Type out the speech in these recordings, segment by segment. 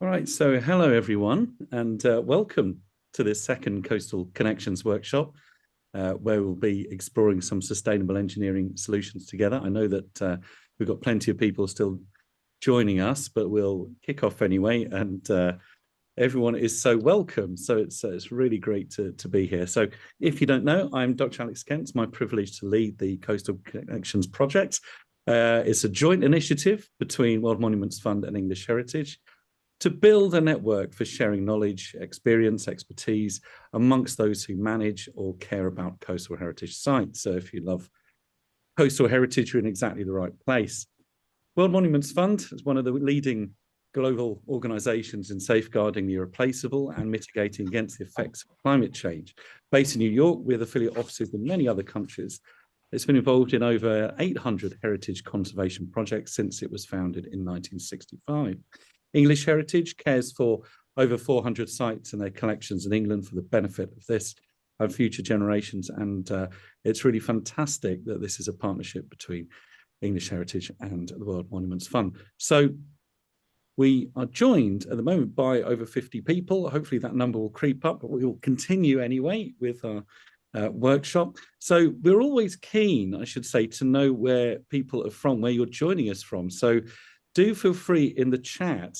All right, so hello everyone, and welcome to this second Coastal Connections workshop, where we'll be exploring some sustainable engineering solutions together. I know that we've got plenty of people still joining us, but we'll kick off anyway, and everyone is so welcome. So it's really great to be here. So if you don't know, I'm Dr. Alex Kent. It's my privilege to lead the Coastal Connections project. It's a joint initiative between World Monuments Fund and English Heritage to build a network for sharing knowledge, experience, expertise amongst those who manage or care about coastal heritage sites. So if you love coastal heritage, you're in exactly the right place. World Monuments Fund is one of the leading global organizations in safeguarding the irreplaceable and mitigating against the effects of climate change. Based in New York, with affiliate offices in many other countries, it's been involved in over 800 heritage conservation projects since it was founded in 1965. English Heritage cares for over 400 sites and their collections in England for the benefit of this and future generations. And it's really fantastic that this is a partnership between English Heritage and the World Monuments Fund. So we are joined at the moment by over 50 people. Hopefully that number will creep up, but we will continue anyway with our workshop. So we're always keen, I should say, to know where people are from, where you're joining us from. So do feel free in the chat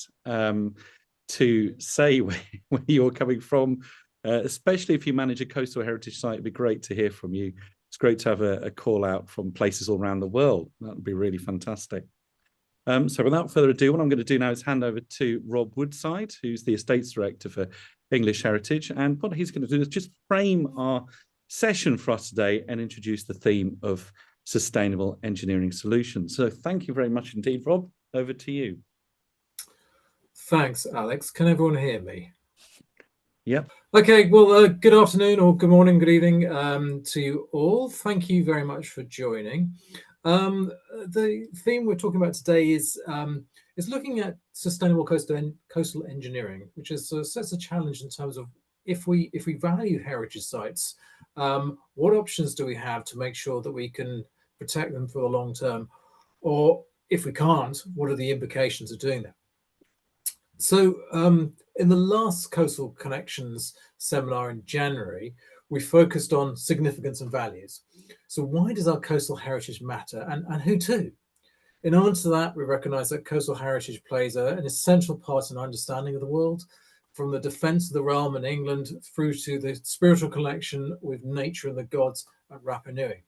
to say where you're coming from, especially if you manage a coastal heritage site. It'd be great to hear from you. It's great to have a call out from places all around the world. That would be really fantastic. So without further ado, what I'm going to do now is hand over to Rob Woodside, who's the Estates Director for English Heritage. And what he's going to do is just frame our session for us today and introduce the theme of sustainable engineering solutions. So thank you very much indeed, Rob. Over to you. Thanks, Alex. Can everyone hear me? Yep. Okay, well, good afternoon or good morning, good evening to you all. Thank you very much for joining. The theme we're talking about today is looking at sustainable coastal engineering, which is sets a challenge in terms of if we value heritage sites, what options do we have to make sure that we can protect them for the long term, or if we can't, what are the implications of doing that? So in the last Coastal Connections seminar in January, we focused on significance and values. So why does our coastal heritage matter, and who to? In answer to that, we recognise that coastal heritage plays an essential part in our understanding of the world, from the defence of the realm in England through to the spiritual connection with nature and the gods at Rapa Nui.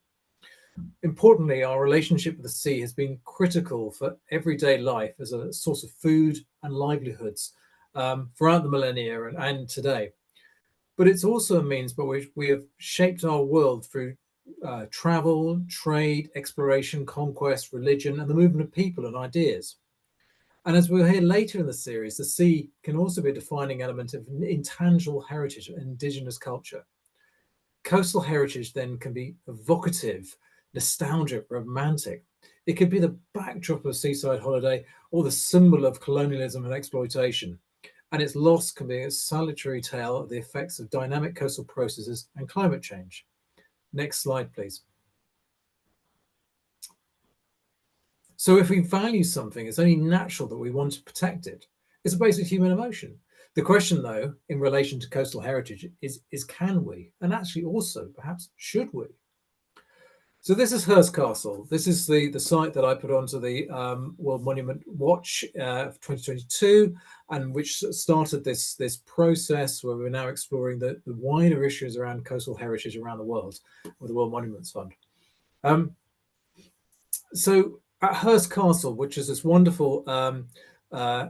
Importantly, our relationship with the sea has been critical for everyday life as a source of food and livelihoods throughout the millennia and today. But it's also a means by which we have shaped our world through travel, trade, exploration, conquest, religion, and the movement of people and ideas. And as we'll hear later in the series, the sea can also be a defining element of intangible heritage and indigenous culture. Coastal heritage then can be evocative, nostalgic, romantic. It could be the backdrop of a seaside holiday or the symbol of colonialism and exploitation. And its loss can be a salutary tale of the effects of dynamic coastal processes and climate change. Next slide, please. So if we value something, it's only natural that we want to protect it. It's a basic human emotion. The question, though, in relation to coastal heritage is can we? And actually also, perhaps, should we? So this is Hurst Castle. This is the site that I put onto the World Monument Watch for 2022, and which started this process where we're now exploring the wider issues around coastal heritage around the world with the World Monuments Fund. So at Hurst Castle, which is this wonderful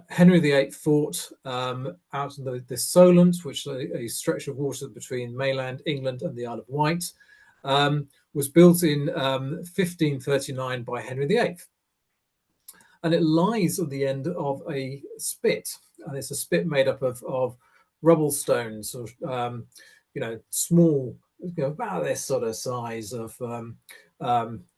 Henry VIII fort out in the Solent, which is a stretch of water between mainland England and the Isle of Wight, was built in 1539 by Henry VIII. And it lies at the end of a spit. And it's a spit made up of rubble stones, or, small, about this sort of size of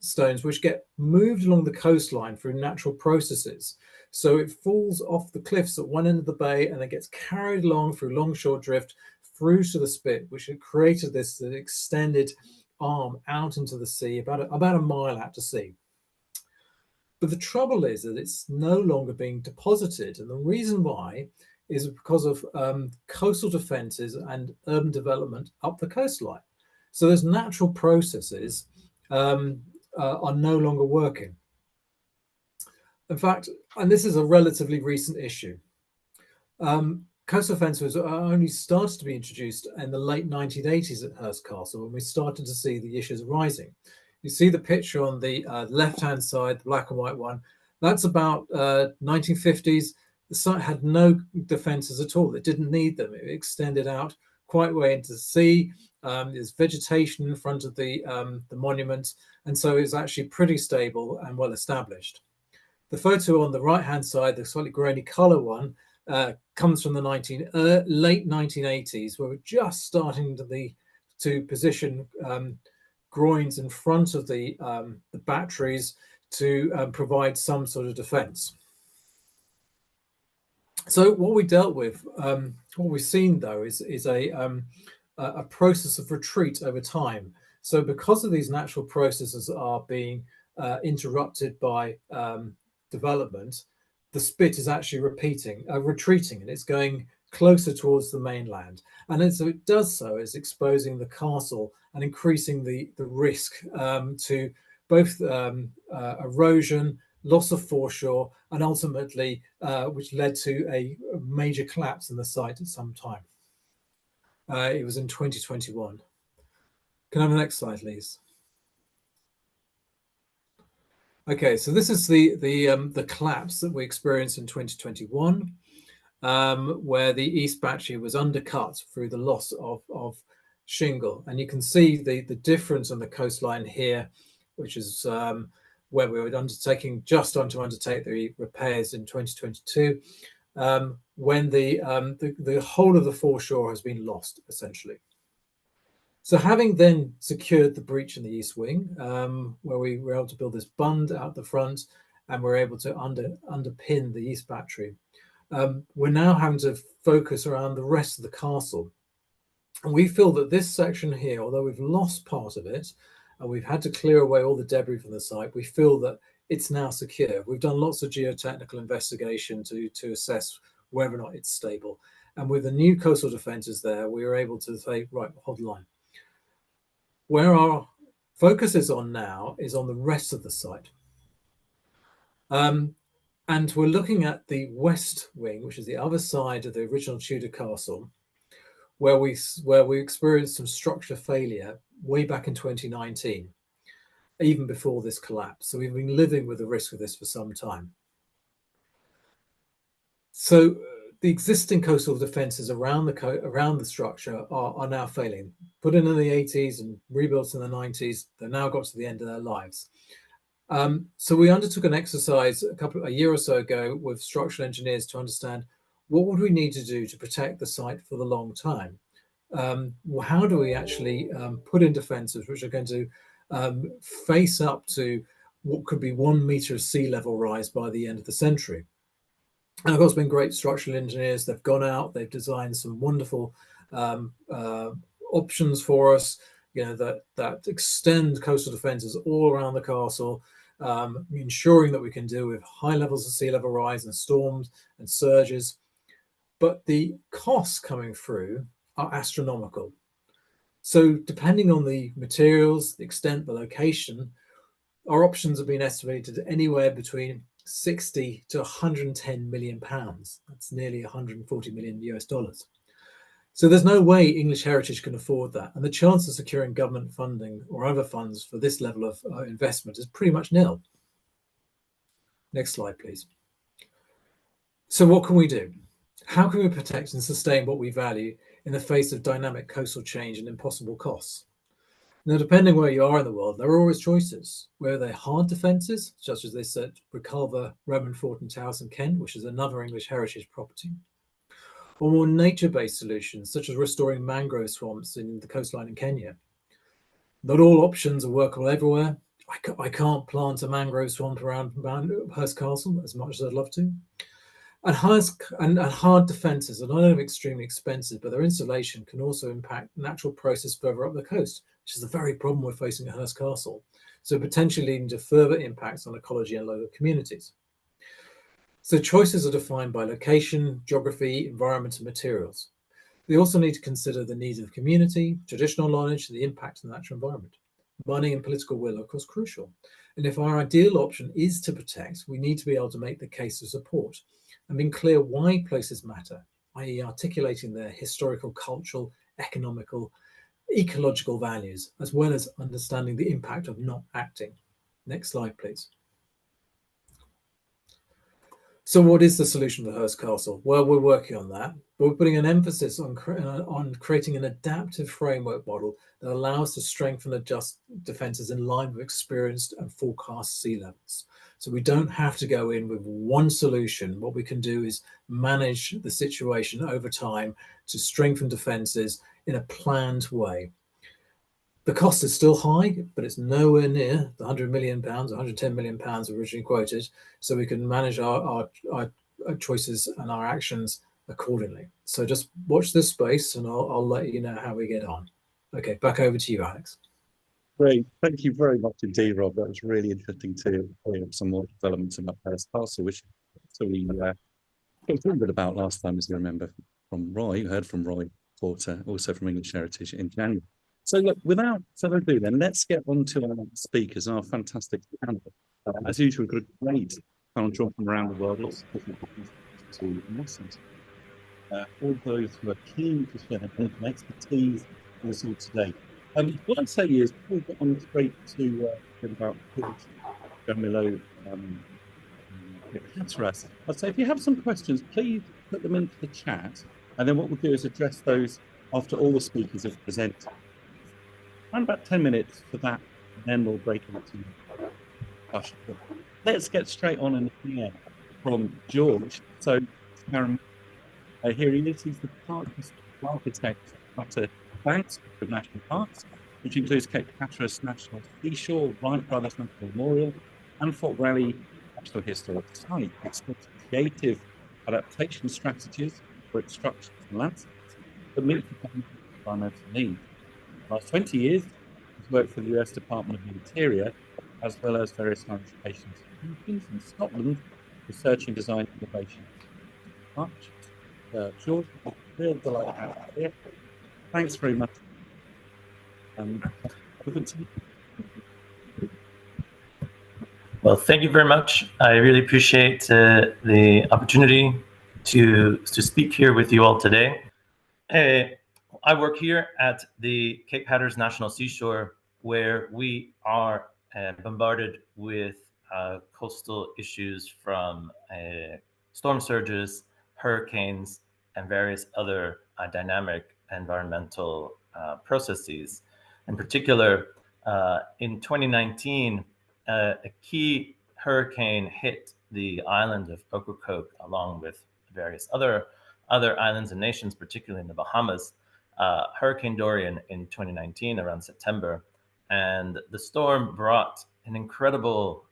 stones, which get moved along the coastline through natural processes. So it falls off the cliffs at one end of the bay and then gets carried along through longshore drift through to the spit, which had created this extended arm out into the sea, about a mile out to sea. But the trouble is that it's no longer being deposited, and the reason why is because of coastal defences and urban development up the coastline. So those natural processes are no longer working. In fact, and this is a relatively recent issue, coastal defences only started to be introduced in the late 1980s at Hurst Castle, when we started to see the issues arising. You see the picture on the left-hand side, the black and white one. That's about 1950s. The site had no defences at all. It didn't need them. It extended out quite way into the sea. There's vegetation in front of the monument, and so it's actually pretty stable and well established. The photo on the right-hand side, the slightly grainy colour one, comes from the late 1980s, where we're just starting to position groins in front of the batteries to provide some sort of defence. So what we dealt with, what we've seen though, is a process of retreat over time. So because of these natural processes are being interrupted by development, the spit is actually retreating, and it's going closer towards the mainland. And as it does so, it's exposing the castle and increasing the risk to both erosion, loss of foreshore, and ultimately, which led to a major collapse in the site at some time. It was in 2021. Can I have the next slide, please? Okay, so this is the collapse that we experienced in 2021, where the East Battery was undercut through the loss of shingle. And you can see the difference on the coastline here, which is where we were just on to undertake the repairs in 2022, when the whole of the foreshore has been lost, essentially. So having then secured the breach in the east wing, where we were able to build this bund out the front, and we're able to underpin the East Battery, we're now having to focus around the rest of the castle. And we feel that this section here, although we've lost part of it, and we've had to clear away all the debris from the site, we feel that it's now secure. We've done lots of geotechnical investigation to assess whether or not it's stable. And with the new coastal defences there, we were able to say, right, hold the line. Where our focus is on now is on the rest of the site. And we're looking at the west wing, which is the other side of the original Tudor castle, where we experienced some structure failure way back in 2019, even before this collapse. So we've been living with the risk of this for some time. So the existing coastal defences around the structure are now failing. Put in the 80s and rebuilt in the 90s, they've now got to the end of their lives. So we undertook an exercise a year or so ago with structural engineers to understand what would we need to do to protect the site for the long time. How do we actually put in defences which are going to face up to what could be 1 metre of sea level rise by the end of the century? And of course, been great structural engineers. They've gone out, they've designed some wonderful options for us, that extend coastal defences all around the castle, ensuring that we can deal with high levels of sea level rise and storms and surges. But the costs coming through are astronomical. So depending on the materials, the extent, the location, our options have been estimated anywhere between 60 to 110 million pounds. That's nearly 140 million US dollars. So there's no way English Heritage can afford that. And the chance of securing government funding or other funds for this level of investment is pretty much nil. Next slide, please. So what can we do? How can we protect and sustain what we value in the face of dynamic coastal change and impossible costs? Now, depending where you are in the world, there are always choices. Where they're hard defences, such as this at Reculver Roman Fort in Towers in Kent, which is another English heritage property, or more nature-based solutions, such as restoring mangrove swamps in the coastline in Kenya. Not all options are workable everywhere. I can't plant a mangrove swamp around Hurst Castle as much as I'd love to. And hard defences are not only extremely expensive, but their installation can also impact natural process further up the coast, which is the very problem we're facing at Hurst Castle. So potentially leading to further impacts on ecology and local communities. So choices are defined by location, geography, environment, and materials. We also need to consider the needs of community, traditional knowledge, and the impact on the natural environment. Money and political will are, of course, crucial. And if our ideal option is to protect, we need to be able to make the case of support and being clear why places matter, i.e. articulating their historical, cultural, economical, ecological values, as well as understanding the impact of not acting. Next slide, please. So what is the solution for Hearst Castle? Well, we're working on that, but we're putting an emphasis on creating an adaptive framework model that allows to strengthen and adjust defences in line with experienced and forecast sea levels. So we don't have to go in with one solution. What we can do is manage the situation over time to strengthen defences in a planned way. The cost is still high, but it's nowhere near the £100 million, £110 million originally quoted, so we can manage our choices and our actions accordingly. So just watch this space and I'll let you know how we get on. Okay, back over to you, Alex. Great. Thank you very much indeed, Rob. That was really interesting to hear some more developments about Hatteras Castle, which we talked a little bit about last time, as you remember, from Roy. You heard from Roy Porter, also from English Heritage in January. So look, without further ado then, let's get on to our speakers, our fantastic panel. As usual, we've got a great panel drawn from around the world, lots of different to lessons. All those who are keen to share their expertise with us all today. What I'd say is, before we get on straight to about Jaramillo, Hatteras, I'd say if you have some questions, please put them into the chat, and then what we'll do is address those after all the speakers have presented. Around about 10 minutes for that, and then we'll break into discussion. Let's get straight on and hear from George. So, here he is. He's the park architect at Banks of National Parks, which includes Cape Hatteras National Seashore, Wright Brothers National Memorial, and Fort Berkeley National Historic Site. Explores creative adaptation strategies for its structures and landscapes that meet the environmental needs. The last 20 years, he's worked for the US Department of the Interior, as well as various higher education institutions in Scotland, researching design innovation. George, real delight to have you here. Thanks very much. Well, thank you very much. I really appreciate the opportunity to speak here with you all today. I work here at the Cape Hatteras National Seashore, where we are bombarded with coastal issues from storm surges, hurricanes, and various other dynamic environmental processes. In particular, in 2019, a key hurricane hit the island of Ocracoke, along with various other islands and nations, particularly in the Bahamas. Hurricane Dorian in 2019, around September, and the storm brought an incredible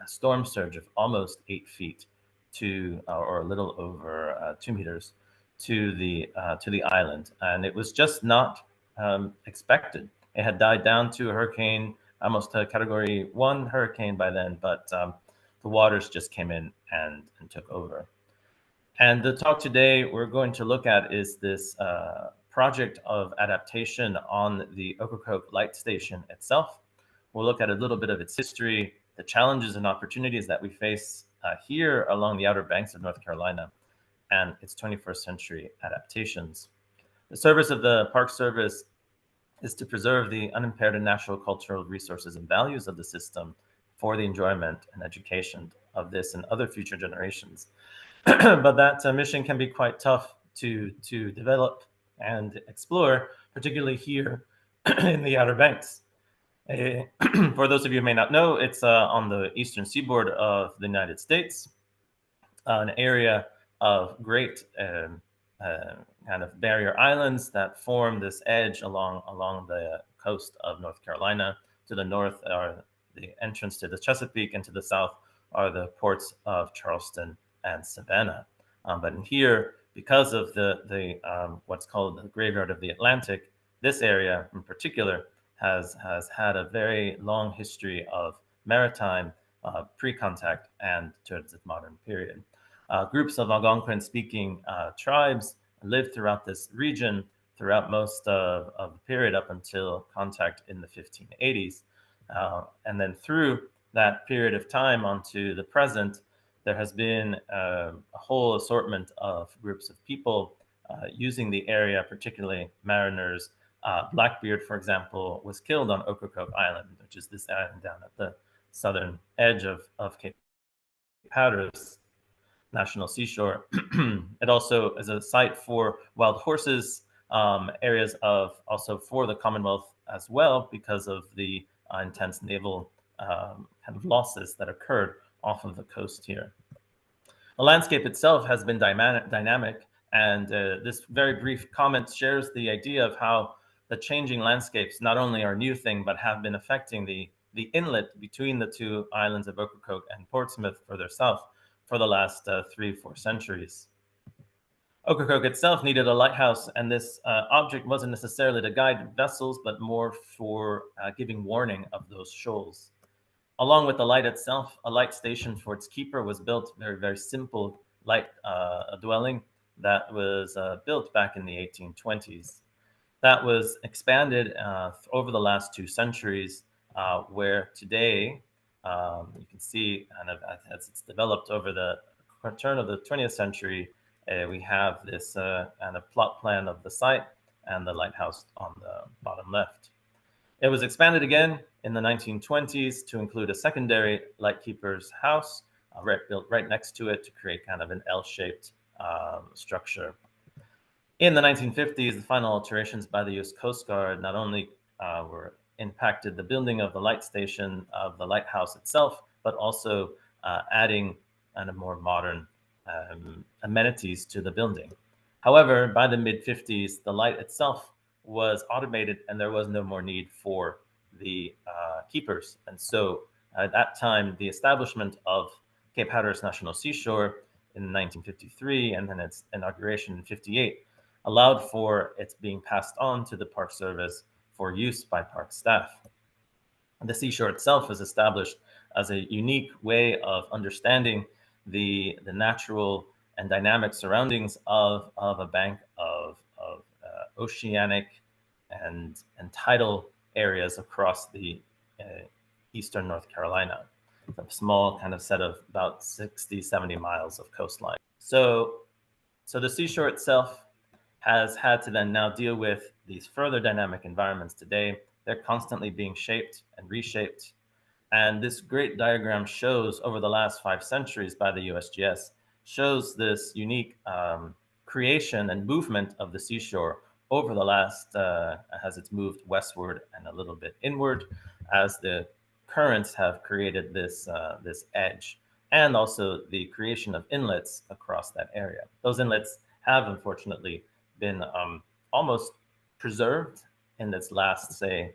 storm surge of almost 8 feet to, or a little over 2 meters, to the island, and it was just not expected. It had died down to a hurricane, almost a Category 1 hurricane by then, but the waters just came in and took over. And the talk today we're going to look at is this project of adaptation on the Ocracoke Light Station itself. We'll look at a little bit of its history, the challenges and opportunities that we face here along the Outer Banks of North Carolina, and its 21st century adaptations. The service of the Park Service is to preserve the unimpaired and natural cultural resources and values of the system for the enjoyment and education of this and other future generations. But that mission can be quite tough to develop and explore, particularly here in the Outer Banks. For those of you who may not know, it's on the eastern seaboard of the United States, an area of great kind of barrier islands that form this edge along the coast of North Carolina. To the north are the entrance to the Chesapeake, and to the south are the ports of Charleston and Savannah. But in here, because of the what's called the graveyard of the Atlantic, this area in particular has had a very long history of maritime pre-contact and towards the modern period. Groups of Algonquin-speaking tribes lived throughout this region throughout most of the period up until contact in the 1580s. And then through that period of time onto the present, there has been a whole assortment of groups of people using the area, particularly mariners. Blackbeard, for example, was killed on Ocracoke Island, which is this island down at the southern edge of Cape Hatteras National Seashore. It also is a site for wild horses, areas of also for the Commonwealth as well, because of the intense naval kind of losses that occurred off of the coast here. The landscape itself has been dynamic, and this very brief comment shares the idea of how the changing landscapes not only are a new thing, but have been affecting the inlet between the two islands of Ocracoke and Portsmouth further south for the last 3-4 centuries. Ocracoke itself needed a lighthouse, and this object wasn't necessarily to guide vessels, but more for giving warning of those shoals. Along with the light itself, a light station for its keeper was built, very, very simple light dwelling that was built back in the 1820s. That was expanded over the last 2 centuries, where today, you can see kind of as it's developed over the turn of the 20th century, we have this kind of plot plan of the site and the lighthouse on the bottom left. It was expanded again in the 1920s to include a secondary lightkeeper's house built right next to it to create kind of an L-shaped structure. In the 1950s, the final alterations by the U.S. Coast Guard not only were impacted the building of the light station of the lighthouse itself, but also adding kind of more modern amenities to the building. However, by the mid-50s, the light itself was automated and there was no more need for the keepers. And so at that time, the establishment of Cape Hatteras National Seashore in 1953 and then its inauguration in 58 allowed for its being passed on to the Park Service for use by park staff. The seashore itself is established as a unique way of understanding the natural and dynamic surroundings of a bank of oceanic and tidal areas across the eastern North Carolina, a small kind of set of about 60, 70 miles of coastline. So the seashore itself has had to then now deal with these further dynamic environments today. They're constantly being shaped and reshaped. And this great diagram shows over the last 5 centuries by the USGS, shows this unique creation and movement of the seashore over the last, as it's moved westward and a little bit inward, as the currents have created this, this edge, and also the creation of inlets across that area. Those inlets have unfortunately been almost preserved in its last, say,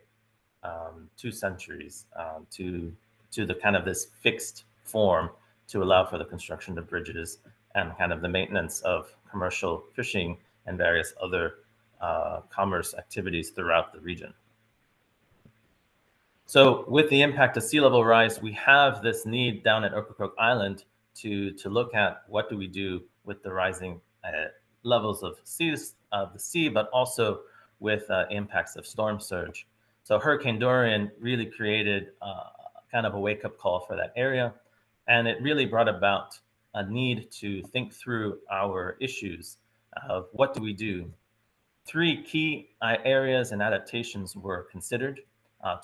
2 centuries to the kind of this fixed form to allow for the construction of bridges and kind of the maintenance of commercial fishing and various other commerce activities throughout the region. So with the impact of sea level rise, we have this need down at Ocracoke Island to look at what do we do with the rising levels of the sea, but also with impacts of storm surge. So Hurricane Dorian really created kind of a wake-up call for that area, and it really brought about a need to think through our issues of what do we do. 3 key areas and adaptations were considered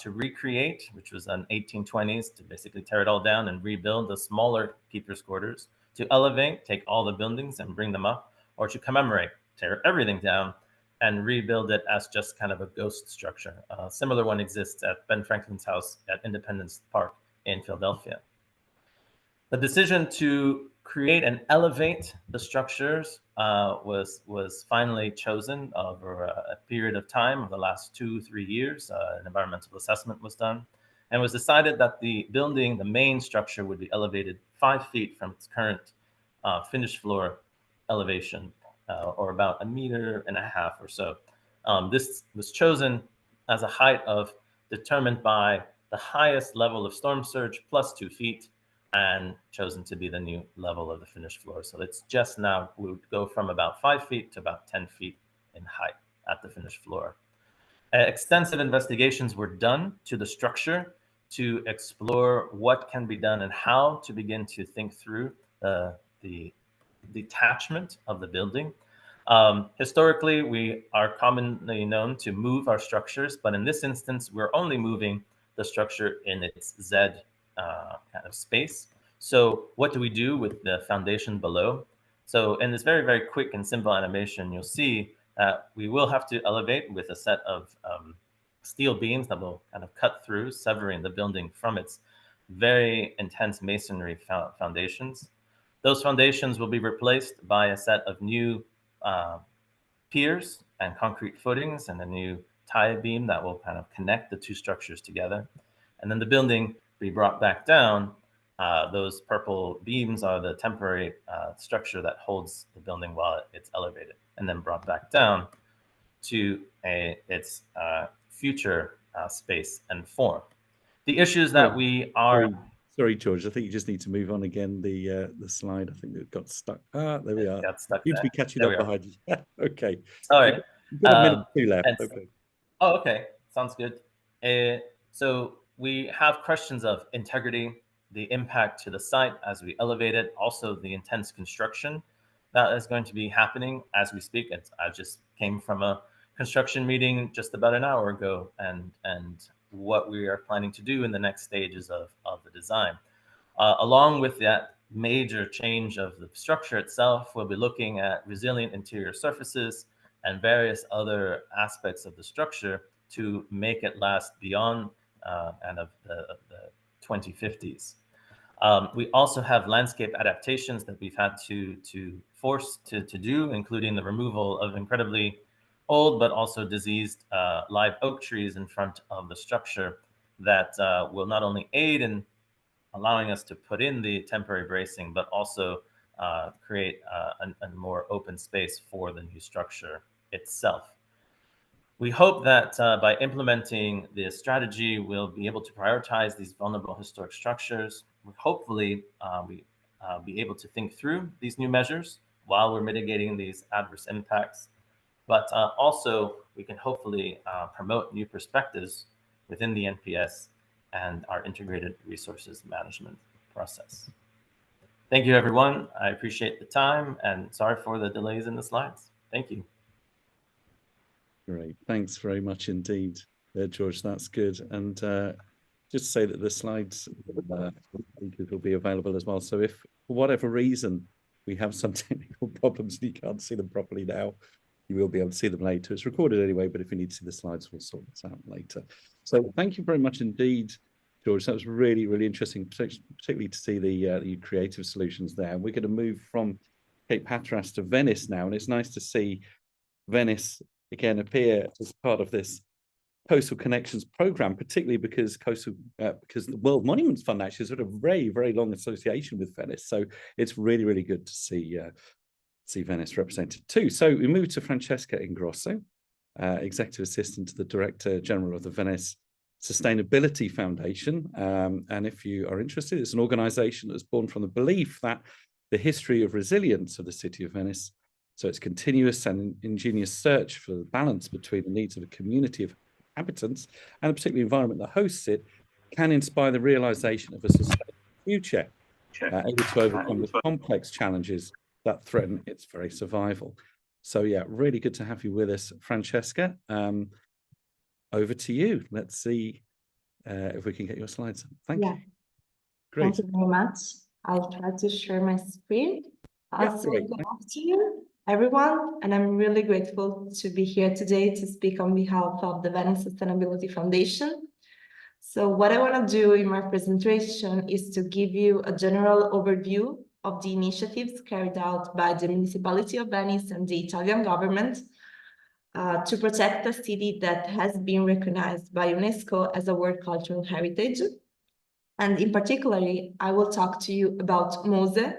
to recreate, which was in 1820s, to basically tear it all down and rebuild the smaller keepers' quarters, to elevate, take all the buildings and bring them up, or to commemorate, tear everything down and rebuild it as just kind of a ghost structure. A similar one exists at Ben Franklin's house at Independence Park in Philadelphia. The decision to create and elevate the structures was finally chosen over a period of time, of the last 2-3 years. An environmental assessment was done, and was decided that the building, the main structure, would be elevated 5 feet from its current finished floor elevation, or about 1.5 meters or so. This was chosen as a height determined by the highest level of storm surge plus 2 feet, and chosen to be the new level of the finished floor. So it's just now, we would go from about 5 feet to about 10 feet in height at the finished floor. Extensive investigations were done to the structure to explore what can be done and how to begin to think through the detachment of the building. Historically, we are commonly known to move our structures, but in this instance, we're only moving the structure in its Z kind of space. So what do we do with the foundation below? So in this very, very quick and simple animation, you'll see that we will have to elevate with a set of steel beams that will kind of cut through, severing the building from its very intense masonry foundations. Those foundations will be replaced by a set of new piers and concrete footings and a new tie beam that will kind of connect the two structures together. And then the building be brought back down. Those purple beams are the temporary structure that holds the building while it's elevated, and then brought back down to its future space and form. The issues that we are... Sorry, George, I think you just need to move on again. The slide, I think it got stuck. There we are. Got stuck. Seems to be catching up behind you. Okay. Sorry. You've got a minute or two left. Okay. Oh, okay. Sounds good. So we have questions of integrity, the impact to the site as we elevate it, also the intense construction that is going to be happening as we speak. I just came from a construction meeting just about an hour ago, and what we are planning to do in the next stages of the design. Along with that major change of the structure itself, we'll be looking at resilient interior surfaces and various other aspects of the structure to make it last beyond and of the 2050s. We also have landscape adaptations that we've had to force to do, including the removal of incredibly old but also diseased live oak trees in front of the structure that will not only aid in allowing us to put in the temporary bracing, but also create a more open space for the new structure itself. We hope that by implementing this strategy, we'll be able to prioritize these vulnerable historic structures. Hopefully, be able to think through these new measures while we're mitigating these adverse impacts. But also, we can hopefully promote new perspectives within the NPS and our integrated resources management process. Thank you, everyone. I appreciate the time, and sorry for the delays in the slides. Thank you. Great. Thanks very much indeed, George. That's good. And just to say that the slides will be available as well. So if for whatever reason we have some technical problems and you can't see them properly now, you will be able to see them later. It's recorded anyway, but if you need to see the slides, we'll sort this out later. So thank you very much indeed, George. That was really, really interesting, particularly to see the creative solutions there. We're going to move from Cape Hatteras to Venice now, and it's nice to see Venice again appear as part of this Coastal Connections program, particularly because the World Monuments Fund actually has got a very, very long association with Venice. So it's really, really good to see Venice represented too. So we move to Francesca Ingrosso, Executive Assistant to the Director General of the Venice Sustainability Foundation. And if you are interested, it's an organization that's born from the belief that the history of resilience of the city of Venice, so its continuous and ingenious search for the balance between the needs of a community of inhabitants and a particular environment that hosts it, can inspire the realization of a sustainable future, able to overcome the complex challenges that threaten its very survival. So yeah, really good to have you with us, Francesca. Over to you. Let's see if we can get your slides. Thank you. Great. Thank you very much. I'll try to share my screen. Good afternoon, everyone, and I'm really grateful to be here today to speak on behalf of the Venice Sustainability Foundation. So what I want to do in my presentation is to give you a general overview of the initiatives carried out by the municipality of Venice and the Italian government to protect a city that has been recognized by UNESCO as a World Cultural Heritage. And in particular, I will talk to you about MOSE,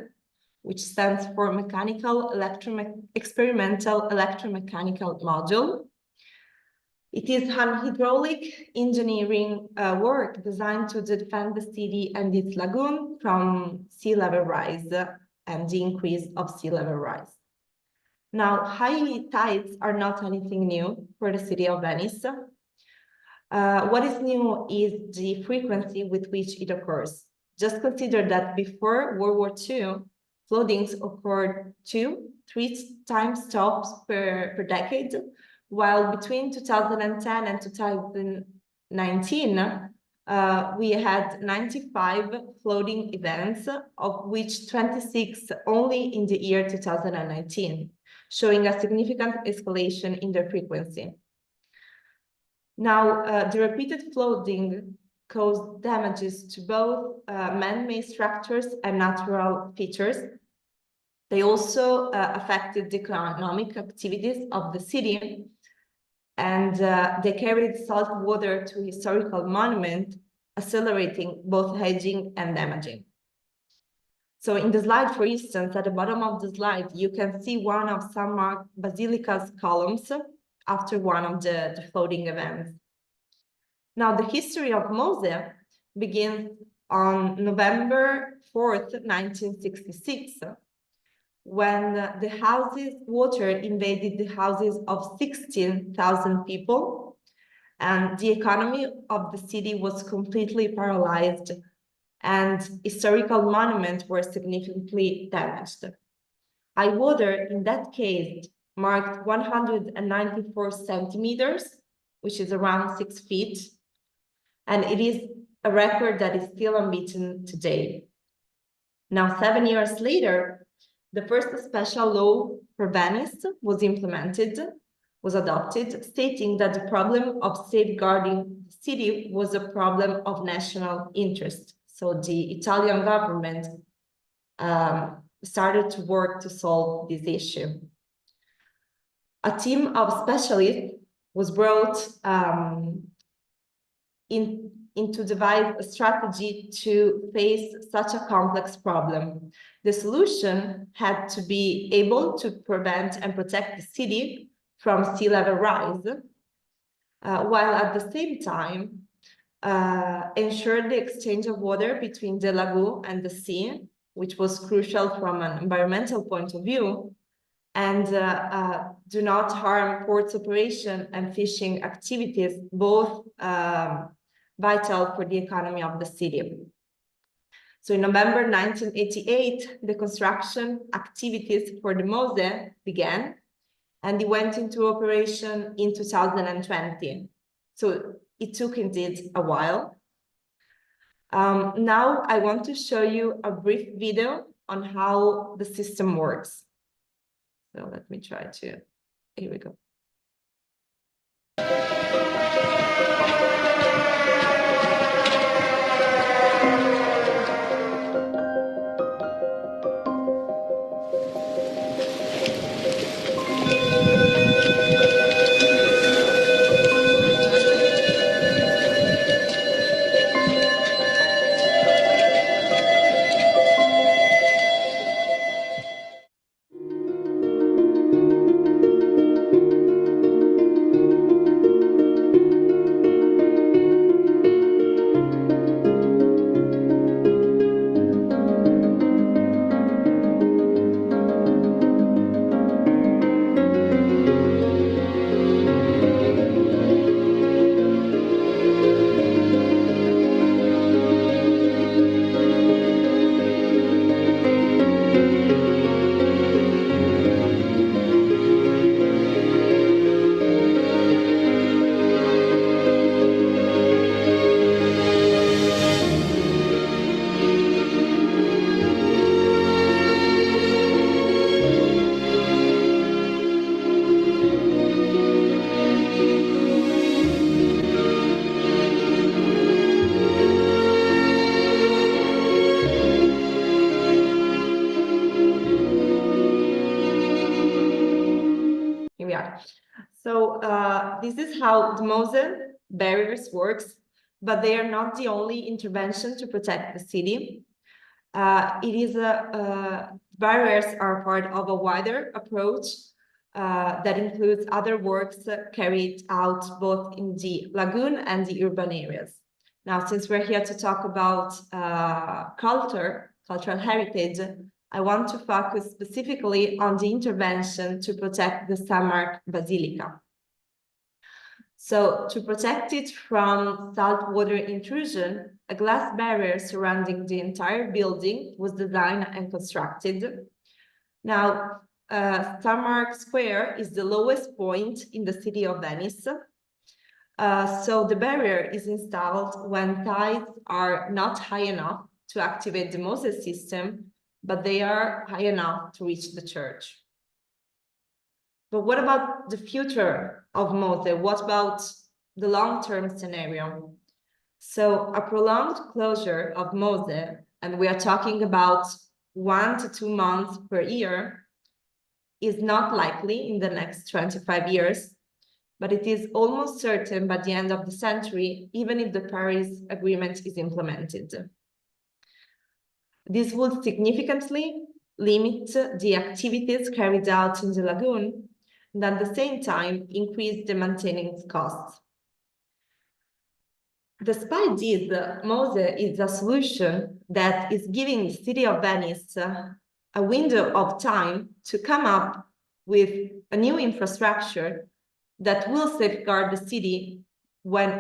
which stands for Experimental Electromechanical Module. It is an hydraulic engineering work designed to defend the city and its lagoon from sea level rise and the increase of sea level rise. Now, high tides are not anything new for the city of Venice. What is new is the frequency with which it occurs. Just consider that before World War II, floodings occurred 2-3 time stops per decade, while between 2010 and 2019, we had 95 flooding events, of which 26 only in the year 2019, showing a significant escalation in their frequency. Now, the repeated flooding caused damages to both man-made structures and natural features. They also affected the economic activities of the city, and they carried salt water to historical monuments, accelerating both aging and damaging. So in the slide, for instance, at the bottom of the slide, you can see one of San Mark Basilica's columns after one of the flooding events. Now, the history of Mose begins on November 4th, 1966, when the houses, water invaded the houses of 16,000 people, and the economy of the city was completely paralyzed, and historical monuments were significantly damaged. High water in that case marked 194 centimeters, which is around 6 feet, and it is a record that is still unbeaten today. Now, 7 years later, the first special law for Venice was adopted, stating that the problem of safeguarding the city was a problem of national interest. So the Italian government started to work to solve this issue. A team of specialists was brought in to devise a strategy to face such a complex problem. The solution had to be able to prevent and protect the city from sea level rise, while at the same time ensure the exchange of water between the lagoon and the sea, which was crucial from an environmental point of view, and do not harm ports operation and fishing activities, both vital for the economy of the city. So in November 1988, the construction activities for the Mose began, and it went into operation in 2020. So it took indeed a while. Now I want to show you a brief video on how the system works. So let me try to, here we go. So this is how the Mose barriers works, but they are not the only intervention to protect the city. Barriers are part of a wider approach that includes other works carried out both in the lagoon and the urban areas. Now, since we're here to talk about cultural heritage, I want to focus specifically on the intervention to protect the San Mark Basilica. So, to protect it from saltwater intrusion, a glass barrier surrounding the entire building was designed and constructed. Now, San Mark Square is the lowest point in the city of Venice. So the barrier is installed when tides are not high enough to activate the Moses system, but they are high enough to reach the church. But what about the future of Mose? What about the long-term scenario? So a prolonged closure of Mose, and we are talking about 1 to 2 months per year, is not likely in the next 25 years, but it is almost certain by the end of the century, even if the Paris Agreement is implemented. This would significantly limit the activities carried out in the lagoon, and at the same time increase the maintenance costs. Despite this, Mose is a solution that is giving the city of Venice a window of time to come up with a new infrastructure that will safeguard the city when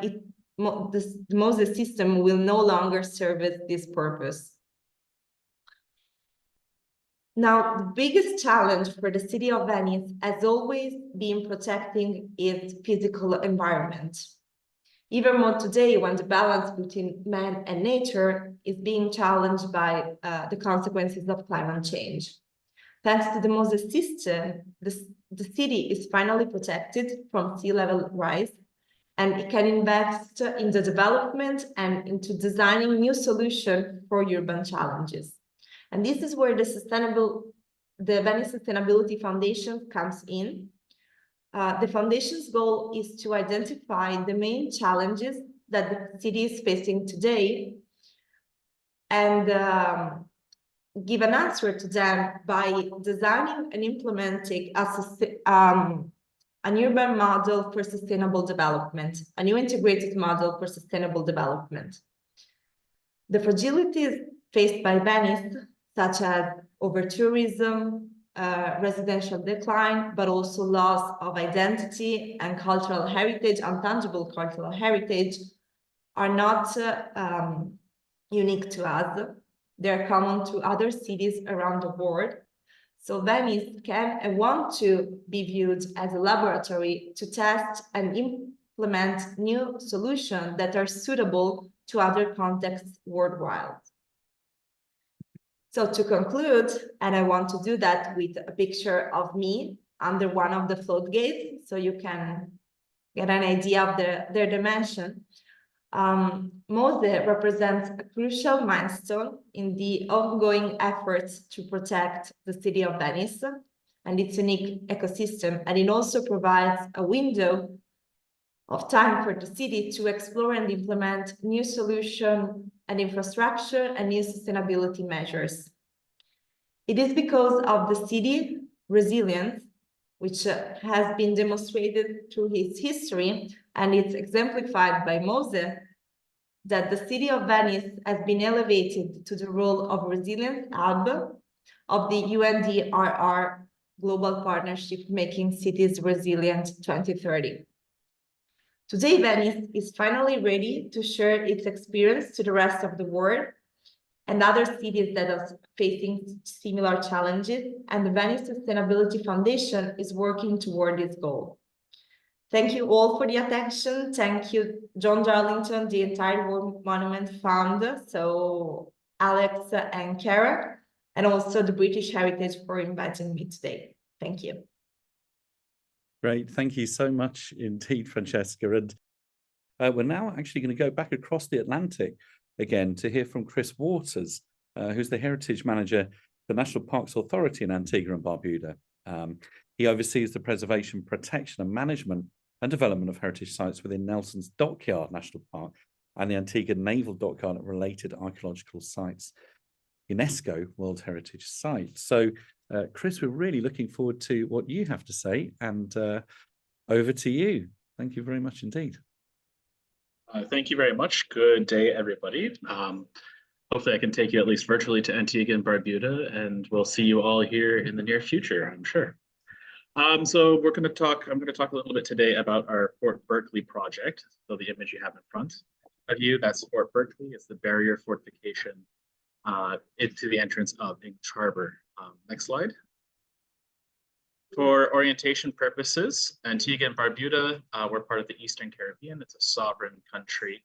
the Mose system will no longer serve this purpose. Now, the biggest challenge for the city of Venice has always been protecting its physical environment. Even more today, when the balance between man and nature is being challenged by the consequences of climate change. Thanks to the Mose system, the city is finally protected from sea level rise, and it can invest in the development and into designing new solutions for urban challenges. And this is where the Venice Sustainability Foundation comes in. The foundation's goal is to identify the main challenges that the city is facing today and give an answer to them by designing and implementing an urban model for sustainable development, a new integrated model for sustainable development. The fragilities faced by Venice, such as over-tourism, residential decline, but also loss of identity and cultural heritage, intangible cultural heritage, are not unique to us. They're common to other cities around the world. So Venice can and want to be viewed as a laboratory to test and implement new solutions that are suitable to other contexts worldwide. So to conclude, and I want to do that with a picture of me under one of the floodgates, so you can get an idea of their dimension. Mose represents a crucial milestone in the ongoing efforts to protect the city of Venice and its unique ecosystem, and it also provides a window of time for the city to explore and implement new solutions and infrastructure and new sustainability measures. It is because of the city resilience, which has been demonstrated through its history, and it's exemplified by Mose, that the city of Venice has been elevated to the role of resilience hub of the UNDRR Global Partnership Making Cities Resilient 2030. Today, Venice is finally ready to share its experience to the rest of the world and other cities that are facing similar challenges, and the Venice Sustainability Foundation is working toward this goal. Thank you all for the attention. Thank you, John Darlington, the entire War Monument Fund, so Alex and Kara, and also the British Heritage for inviting me today. Thank you. Great. Thank you so much indeed, Francesca. And we're now actually going to go back across the Atlantic again to hear from Chris Waters, who's the Heritage Manager for the National Parks Authority in Antigua and Barbuda. He oversees the preservation, protection and management and development of heritage sites within Nelson's Dockyard National Park and the Antigua Naval Dockyard and related archaeological sites, UNESCO World Heritage Sites. So Chris, we're really looking forward to what you have to say, and over to you. Thank you very much indeed. Thank you very much. Good day, everybody. Hopefully I can take you at least virtually to Antigua and Barbuda, and we'll see you all here in the near future, I'm sure. So I'm going to talk a little bit today about our Fort Berkeley project. So the image you have in front of you, that's Fort Berkeley. It's the barrier fortification into the entrance of English Harbor. Next slide. For orientation purposes, Antigua and Barbuda were part of the Eastern Caribbean. It's a sovereign country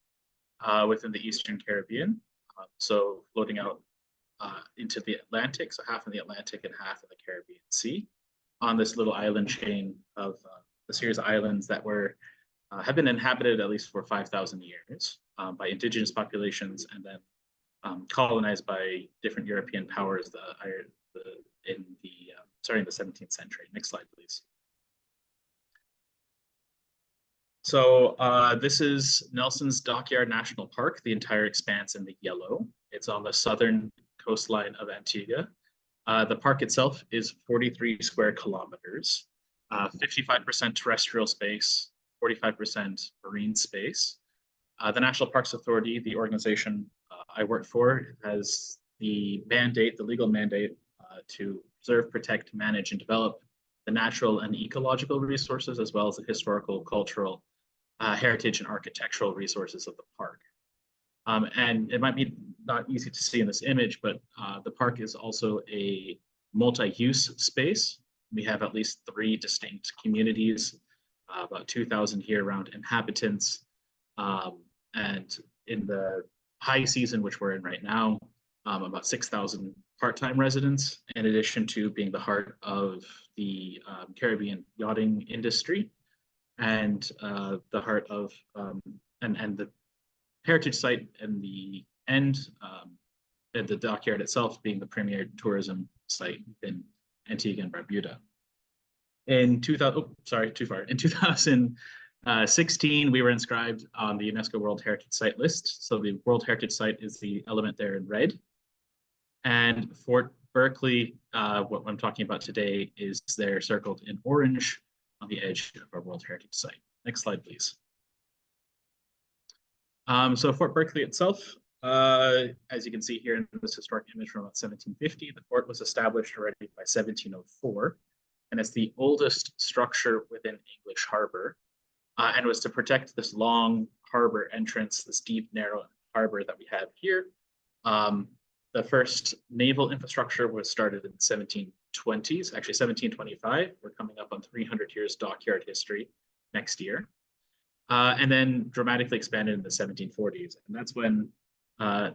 within the Eastern Caribbean. So floating out into the Atlantic, so half in the Atlantic and half in the Caribbean Sea, on this little island chain of a series of islands that have been inhabited at least for 5,000 years by indigenous populations, and then colonized by different European powers starting in the 17th century. Next slide, please. So this is Nelson's Dockyard National Park, the entire expanse in the yellow. It's on the southern coastline of Antigua. The park itself is 43 square kilometers, 55% terrestrial space, 45% marine space. The National Parks Authority, the organization I work for, has the legal mandate to preserve, protect, manage, and develop the natural and ecological resources, as well as the historical, cultural, heritage, and architectural resources of the park. And it might be not easy to see in this image, but the park is also a multi-use space. We have at least 3 distinct communities, about 2,000 year-round inhabitants, and in the high season, which we're in right now, about 6,000 part-time residents, in addition to being the heart of the Caribbean yachting industry, and the heart of and the heritage site and the end, and the dockyard itself being the premier tourism site in Antigua and Barbuda. In 2016, we were inscribed on the UNESCO World Heritage Site list. So the World Heritage Site is the element there in red. And Fort Berkeley, what I'm talking about today, is there circled in orange on the edge of our World Heritage Site. Next slide, please. So Fort Berkeley itself, as you can see here in this historic image from about 1750, the fort was established already by 1704, and it's the oldest structure within English Harbor, and was to protect this long harbor entrance, this deep, narrow harbor that we have here. The first naval infrastructure was started in the 1720s, actually 1725. We're coming up on 300 years dockyard history next year. And then dramatically expanded in the 1740s. And that's when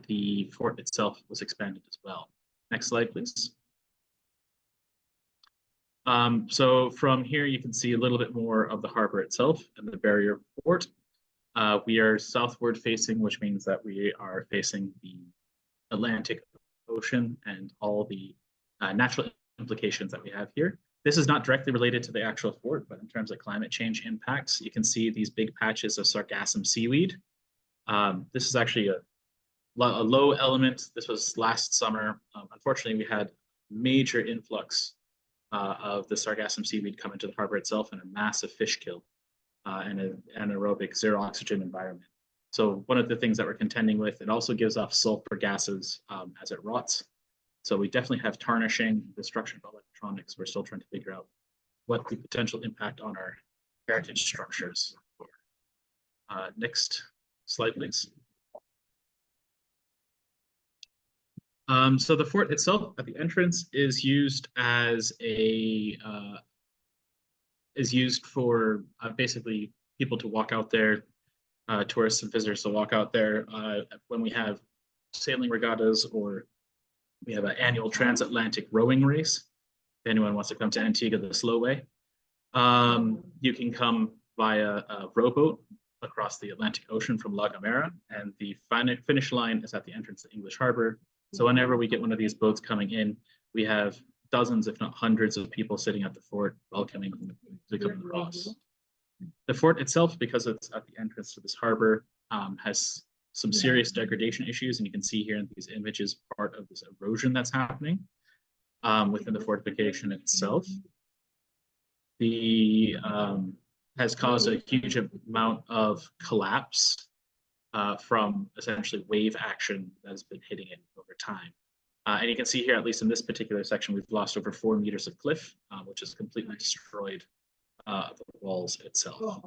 the fort itself was expanded as well. Next slide, please. So from here, you can see a little bit more of the harbor itself and the barrier fort. We are southward facing, which means that we are facing the Atlantic Ocean and all the natural implications that we have here. This is not directly related to the actual fort, but in terms of climate change impacts, you can see these big patches of sargassum seaweed. This is actually a low element. This was last summer. Unfortunately, we had major influx of the sargassum seaweed come into the harbor itself, and a massive fish kill and an anaerobic zero oxygen environment. So one of the things that we're contending with, it also gives off sulfur gases as it rots. So we definitely have tarnishing, destruction of electronics. We're still trying to figure out what the potential impact on our heritage structures are. Next slide, please. So the fort itself at the entrance is used as for basically people to walk out there, tourists and visitors to walk out there when we have sailing regattas, or we have an annual transatlantic rowing race. If anyone wants to come to Antigua the slow way, you can come via a rowboat across the Atlantic Ocean from La Gomera, and the finish line is at the entrance to English Harbor. So whenever we get one of these boats coming in, we have dozens, if not hundreds, of people sitting at the fort welcoming the Golden Ross. The fort itself, because it's at the entrance to this harbor, has some serious degradation issues, and you can see here in these images part of this erosion that's happening. within the fortification itself. The has caused a huge amount of collapse from essentially wave action that has been hitting it over time. And you can see here, at least in this particular section, we've lost over 4 meters of cliff, which has completely destroyed the walls itself.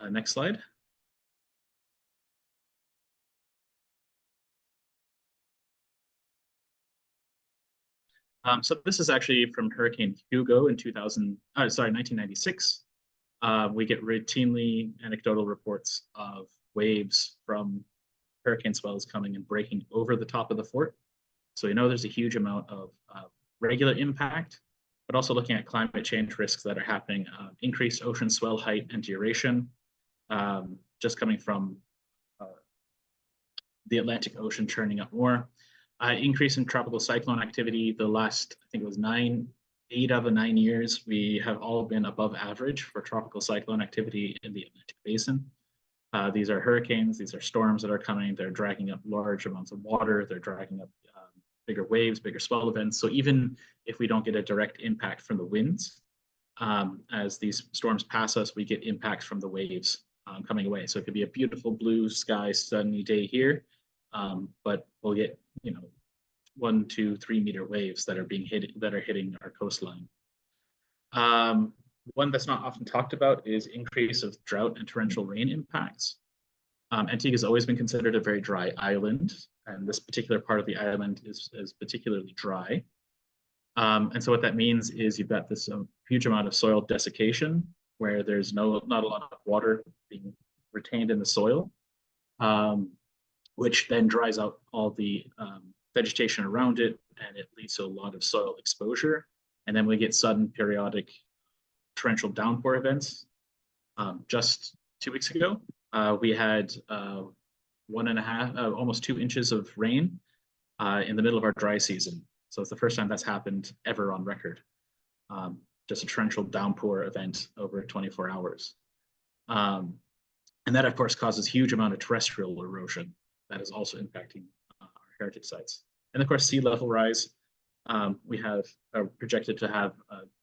Next slide. So this is actually from Hurricane Hugo in 1996. We get routinely anecdotal reports of waves from hurricane swells coming and breaking over the top of the fort. So we know there's a huge amount of regular impact, but also looking at climate change risks that are happening, increased ocean swell height and duration, just coming from the Atlantic Ocean churning up more. Increase in tropical cyclone activity. The last, I think it was 8 out of the 9 years, we have all been above average for tropical cyclone activity in the Atlantic Basin. These are hurricanes, these are storms that are coming, they're dragging up large amounts of water, they're dragging up bigger waves, bigger swell events. So even if we don't get a direct impact from the winds, as these storms pass us, we get impacts from the waves coming away. So it could be a beautiful blue sky, sunny day here, but we'll get 1, 2, 3 meter waves that are hitting our coastline. One that's not often talked about is increase of drought and torrential rain impacts. Antigua has always been considered a very dry island, and this particular part of the island is particularly dry. And so what that means is you've got this huge amount of soil desiccation where there's not a lot of water being retained in the soil, which then dries out all the vegetation around it, and it leads to a lot of soil exposure. And then we get sudden periodic torrential downpour events. Just 2 weeks ago, we had 1.5, almost 2 inches of rain in the middle of our dry season. So it's the first time that's happened ever on record. Just a torrential downpour event over 24 hours. And that, of course, causes huge amount of terrestrial erosion that is also impacting our heritage sites. And of course, sea level rise. We have projected to have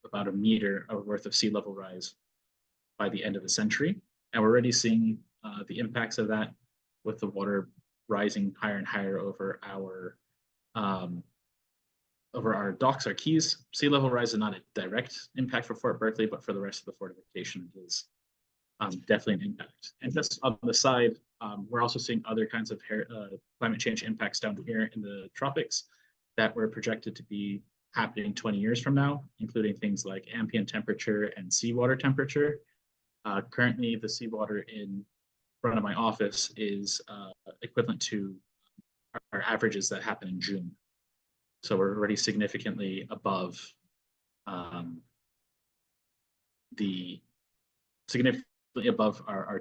about 1 meter worth of sea level rise by the end of the century. And we're already seeing the impacts of that with the water rising higher and higher over our docks, our quays. Sea level rise is not a direct impact for Fort Berkeley, but for the rest of the fortification, it is definitely an impact. And just on the side, we're also seeing other kinds of climate change impacts down here in the tropics that were projected to be happening 20 years from now, including things like ambient temperature and seawater temperature. Currently, the seawater in front of my office is equivalent to our averages that happen in June. So we're already significantly above our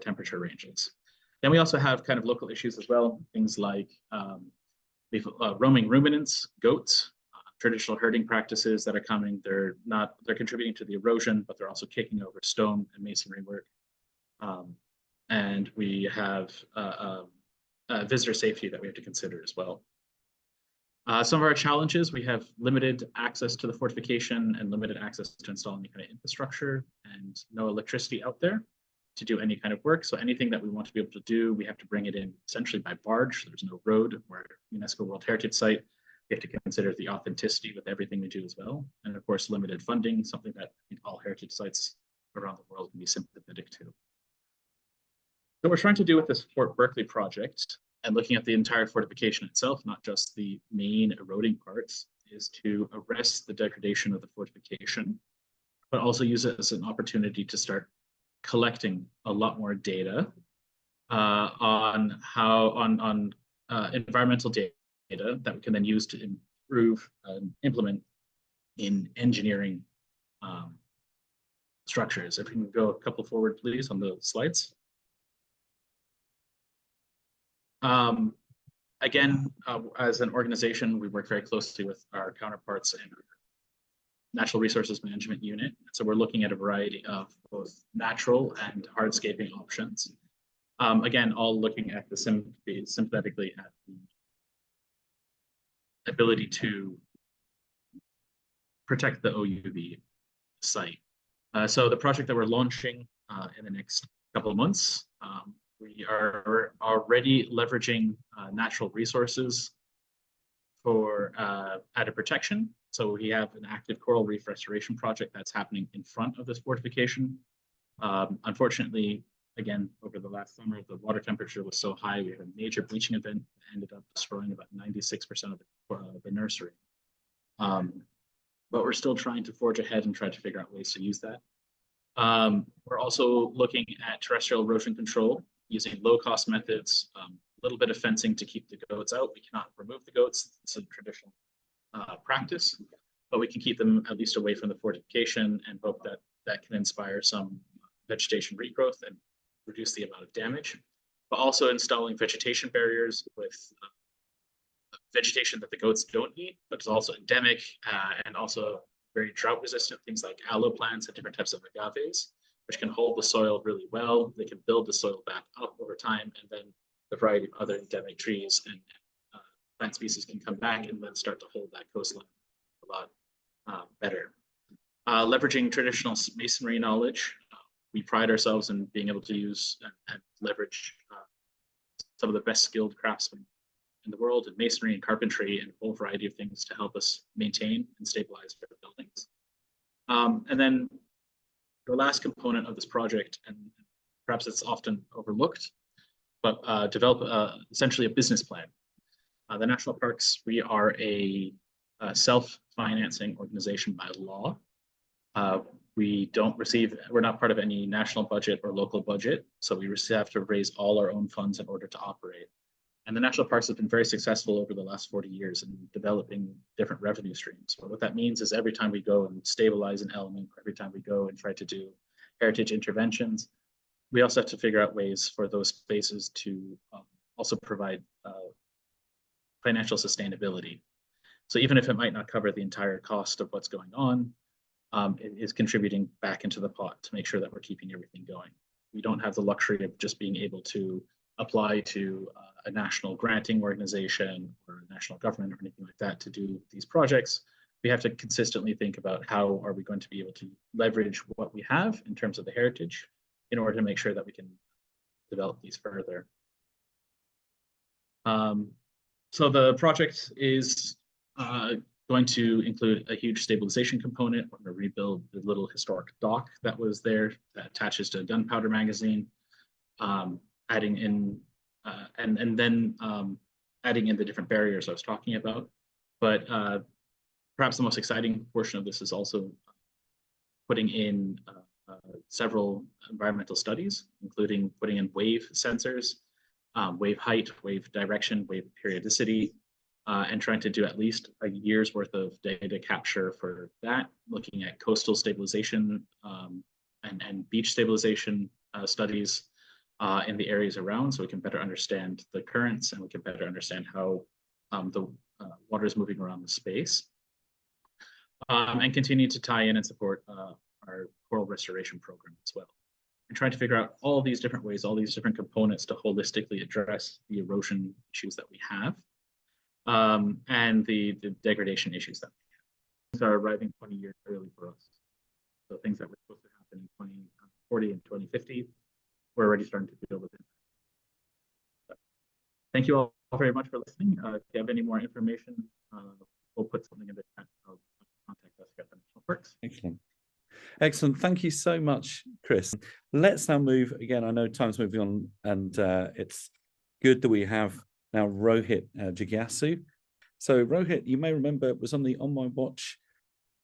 temperature ranges. Then we also have kind of local issues as well, things like roaming ruminants, goats, traditional herding practices that are coming. They're contributing to the erosion, but they're also kicking over stone and masonry work. And we have visitor safety that we have to consider as well. Some of our challenges, we have limited access to the fortification and limited access to install any kind of infrastructure and no electricity out there to do any kind of work. So anything that we want to be able to do, we have to bring it in essentially by barge. There's no road. We're a UNESCO World Heritage Site. We have to consider the authenticity with everything we do as well. And of course, limited funding, something that I think all heritage sites around the world can be sympathetic to. So what we're trying to do with this Fort Berkeley project and looking at the entire fortification itself, not just the main eroding parts, is to arrest the degradation of the fortification, but also use it as an opportunity to start collecting a lot more data on environmental data that we can then use to improve and implement in engineering structures. If we can go a couple forward, please, on the slides. Again, as an organization, we work very closely with our counterparts in our Natural Resources Management Unit. So we're looking at a variety of both natural and hardscaping options. Again, all looking at sympathetically at the ability to protect the OUV site. So the project that we're launching in the next couple of months, we are already leveraging natural resources for added protection. So we have an active coral reef restoration project that's happening in front of this fortification. Unfortunately, again, over the last summer, the water temperature was so high, we had a major bleaching event that ended up destroying about 96% of the nursery. But we're still trying to forge ahead and try to figure out ways to use that. We're also looking at terrestrial erosion control using low-cost methods, a little bit of fencing to keep the goats out. We cannot remove the goats. It's a traditional practice, but we can keep them at least away from the fortification and hope that that can inspire some vegetation regrowth and reduce the amount of damage. But also installing vegetation barriers with vegetation that the goats don't eat, but is also endemic and also very drought resistant, things like aloe plants and different types of agaves, which can hold the soil really well. They can build the soil back up over time, and then a variety of other endemic trees and plant species can come back and then start to hold that coastline a lot better. Leveraging traditional masonry knowledge, we pride ourselves in being able to use and leverage some of the best skilled craftsmen in the world in masonry and carpentry and a whole variety of things to help us maintain and stabilize our buildings. And then the last component of this project, and perhaps it's often overlooked, but develop essentially a business plan. The national parks, we are a self-financing organization by law. We're not part of any national budget or local budget, so we have to raise all our own funds in order to operate. And the national parks have been very successful over the last 40 years in developing different revenue streams. But what that means is every time we go and stabilize an element, every time we go and try to do heritage interventions, we also have to figure out ways for those spaces to also provide financial sustainability. So even if it might not cover the entire cost of what's going on, it is contributing back into the pot to make sure that we're keeping everything going. We don't have the luxury of just being able to apply to a national granting organization or a national government or anything like that to do these projects. We have to consistently think about how are we going to be able to leverage what we have in terms of the heritage in order to make sure that we can develop these further. So the project is going to include a huge stabilization component. We're going to rebuild the little historic dock that was there that attaches to a gunpowder magazine, adding in and then adding in the different barriers I was talking about. But perhaps the most exciting portion of this is also putting in several environmental studies, including putting in wave sensors, wave height, wave direction, wave periodicity, and trying to do at least a year's worth of data capture for that, looking at coastal stabilization and beach stabilization studies in the areas around, so we can better understand the currents and we can better understand how the water is moving around the space, and continue to tie in and support our coral restoration program as well. And trying to figure out all these different ways, all these different components to holistically address the erosion issues that we have, and the degradation issues that we have. Things are arriving 20 years early for us. So things that were supposed to happen in 2040 and 2050, we're already starting to deal with it. So, thank you all very much for listening. If you have any more information, we'll put something in the chat. I'll contact us at the National Parks. Excellent. Excellent. Thank you so much, Chris. Let's now move again. I know time's moving on, and it's good that we have now Rohit Jigyasu. So Rohit, you may remember, was on the On My Watch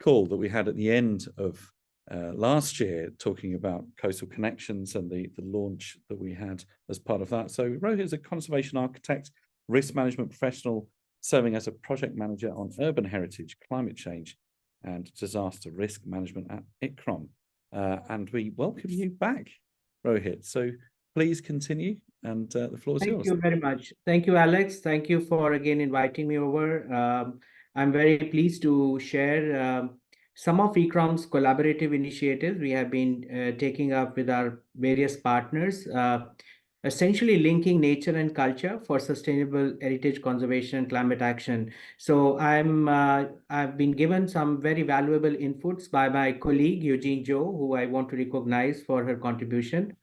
call that we had at the end of last year, talking about coastal connections and the launch that we had as part of that. So Rohit is a conservation architect, risk management professional, serving as a project manager on urban heritage, climate change, and disaster risk management at ICCROM. And we welcome you back, Rohit. So please continue, and the floor is yours. Thank you very much. Thank you, Alex. Thank you for again inviting me over. I'm very pleased to share some of ICCROM's collaborative initiatives we have been taking up with our various partners. essentially linking nature and culture for sustainable heritage conservation and climate action. So I've been given some very valuable inputs by my colleague Eugene Zhou, who I want to recognize for her contribution.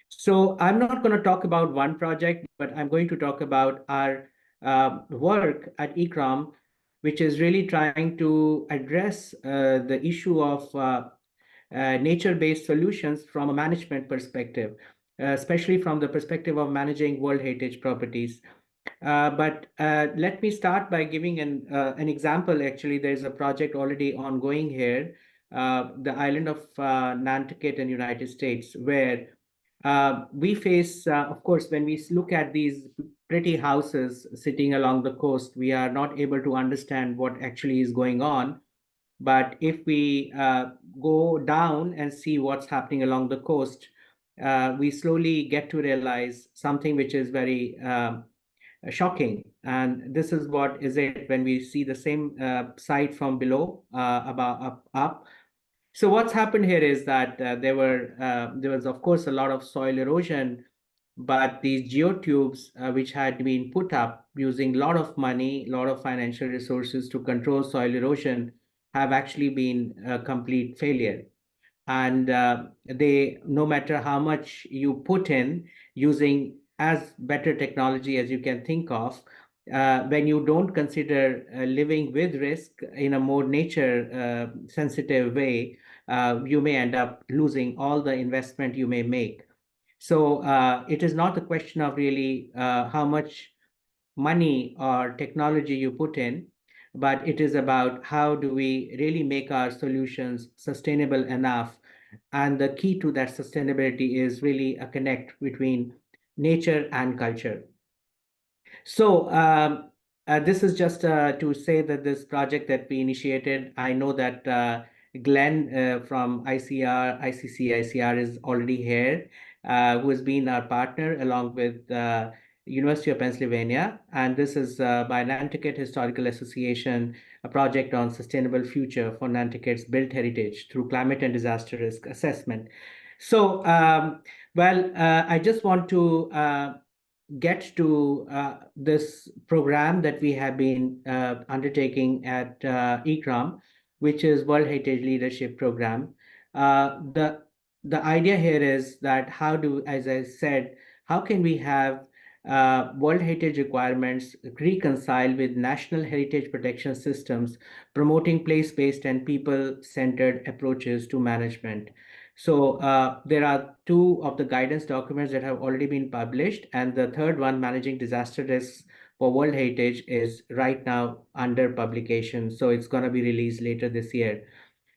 So I'm not going to talk about one project, but I'm going to talk about our work at ICCROM, which is really trying to address the issue of nature-based solutions from a management perspective, especially from the perspective of managing World Heritage properties. But let me start by giving an example. Actually, there's a project already ongoing here, the island of Nantucket in United States, where we face, of course, when we look at these pretty houses sitting along the coast, we are not able to understand what actually is going on. But if we go down and see what's happening along the coast, we slowly get to realize something which is very shocking. And this is what is it when we see the same site from below, about up. So what's happened here is that there was, of course, a lot of soil erosion, but these geotubes, which had been put up using a lot of money, a lot of financial resources to control soil erosion, have actually been a complete failure. And they, no matter how much you put in using as better technology as you can think of, when you don't consider living with risk in a more nature sensitive way, you may end up losing all the investment you may make. So it is not a question of really how much money or technology you put in, but it is about how do we really make our solutions sustainable enough. And the key to that sustainability is really a connect between nature and culture. So this is just to say that this project that we initiated, I know that Glenn from ICCR is already here, who has been our partner along with University of Pennsylvania. And this is by Nantucket Historical Association, a project on sustainable future for Nantucket's built heritage through climate and disaster risk assessment. So, I just want to get to this program that we have been undertaking at ICCROM, which is World Heritage Leadership Program. The idea here is that how do, as I said, how can we have World Heritage requirements reconcile with national heritage protection systems, promoting place-based and people-centered approaches to management. So there are two of the guidance documents that have already been published, and the third one, Managing Disaster Risks for World Heritage, is right now under publication. So it's going to be released later this year.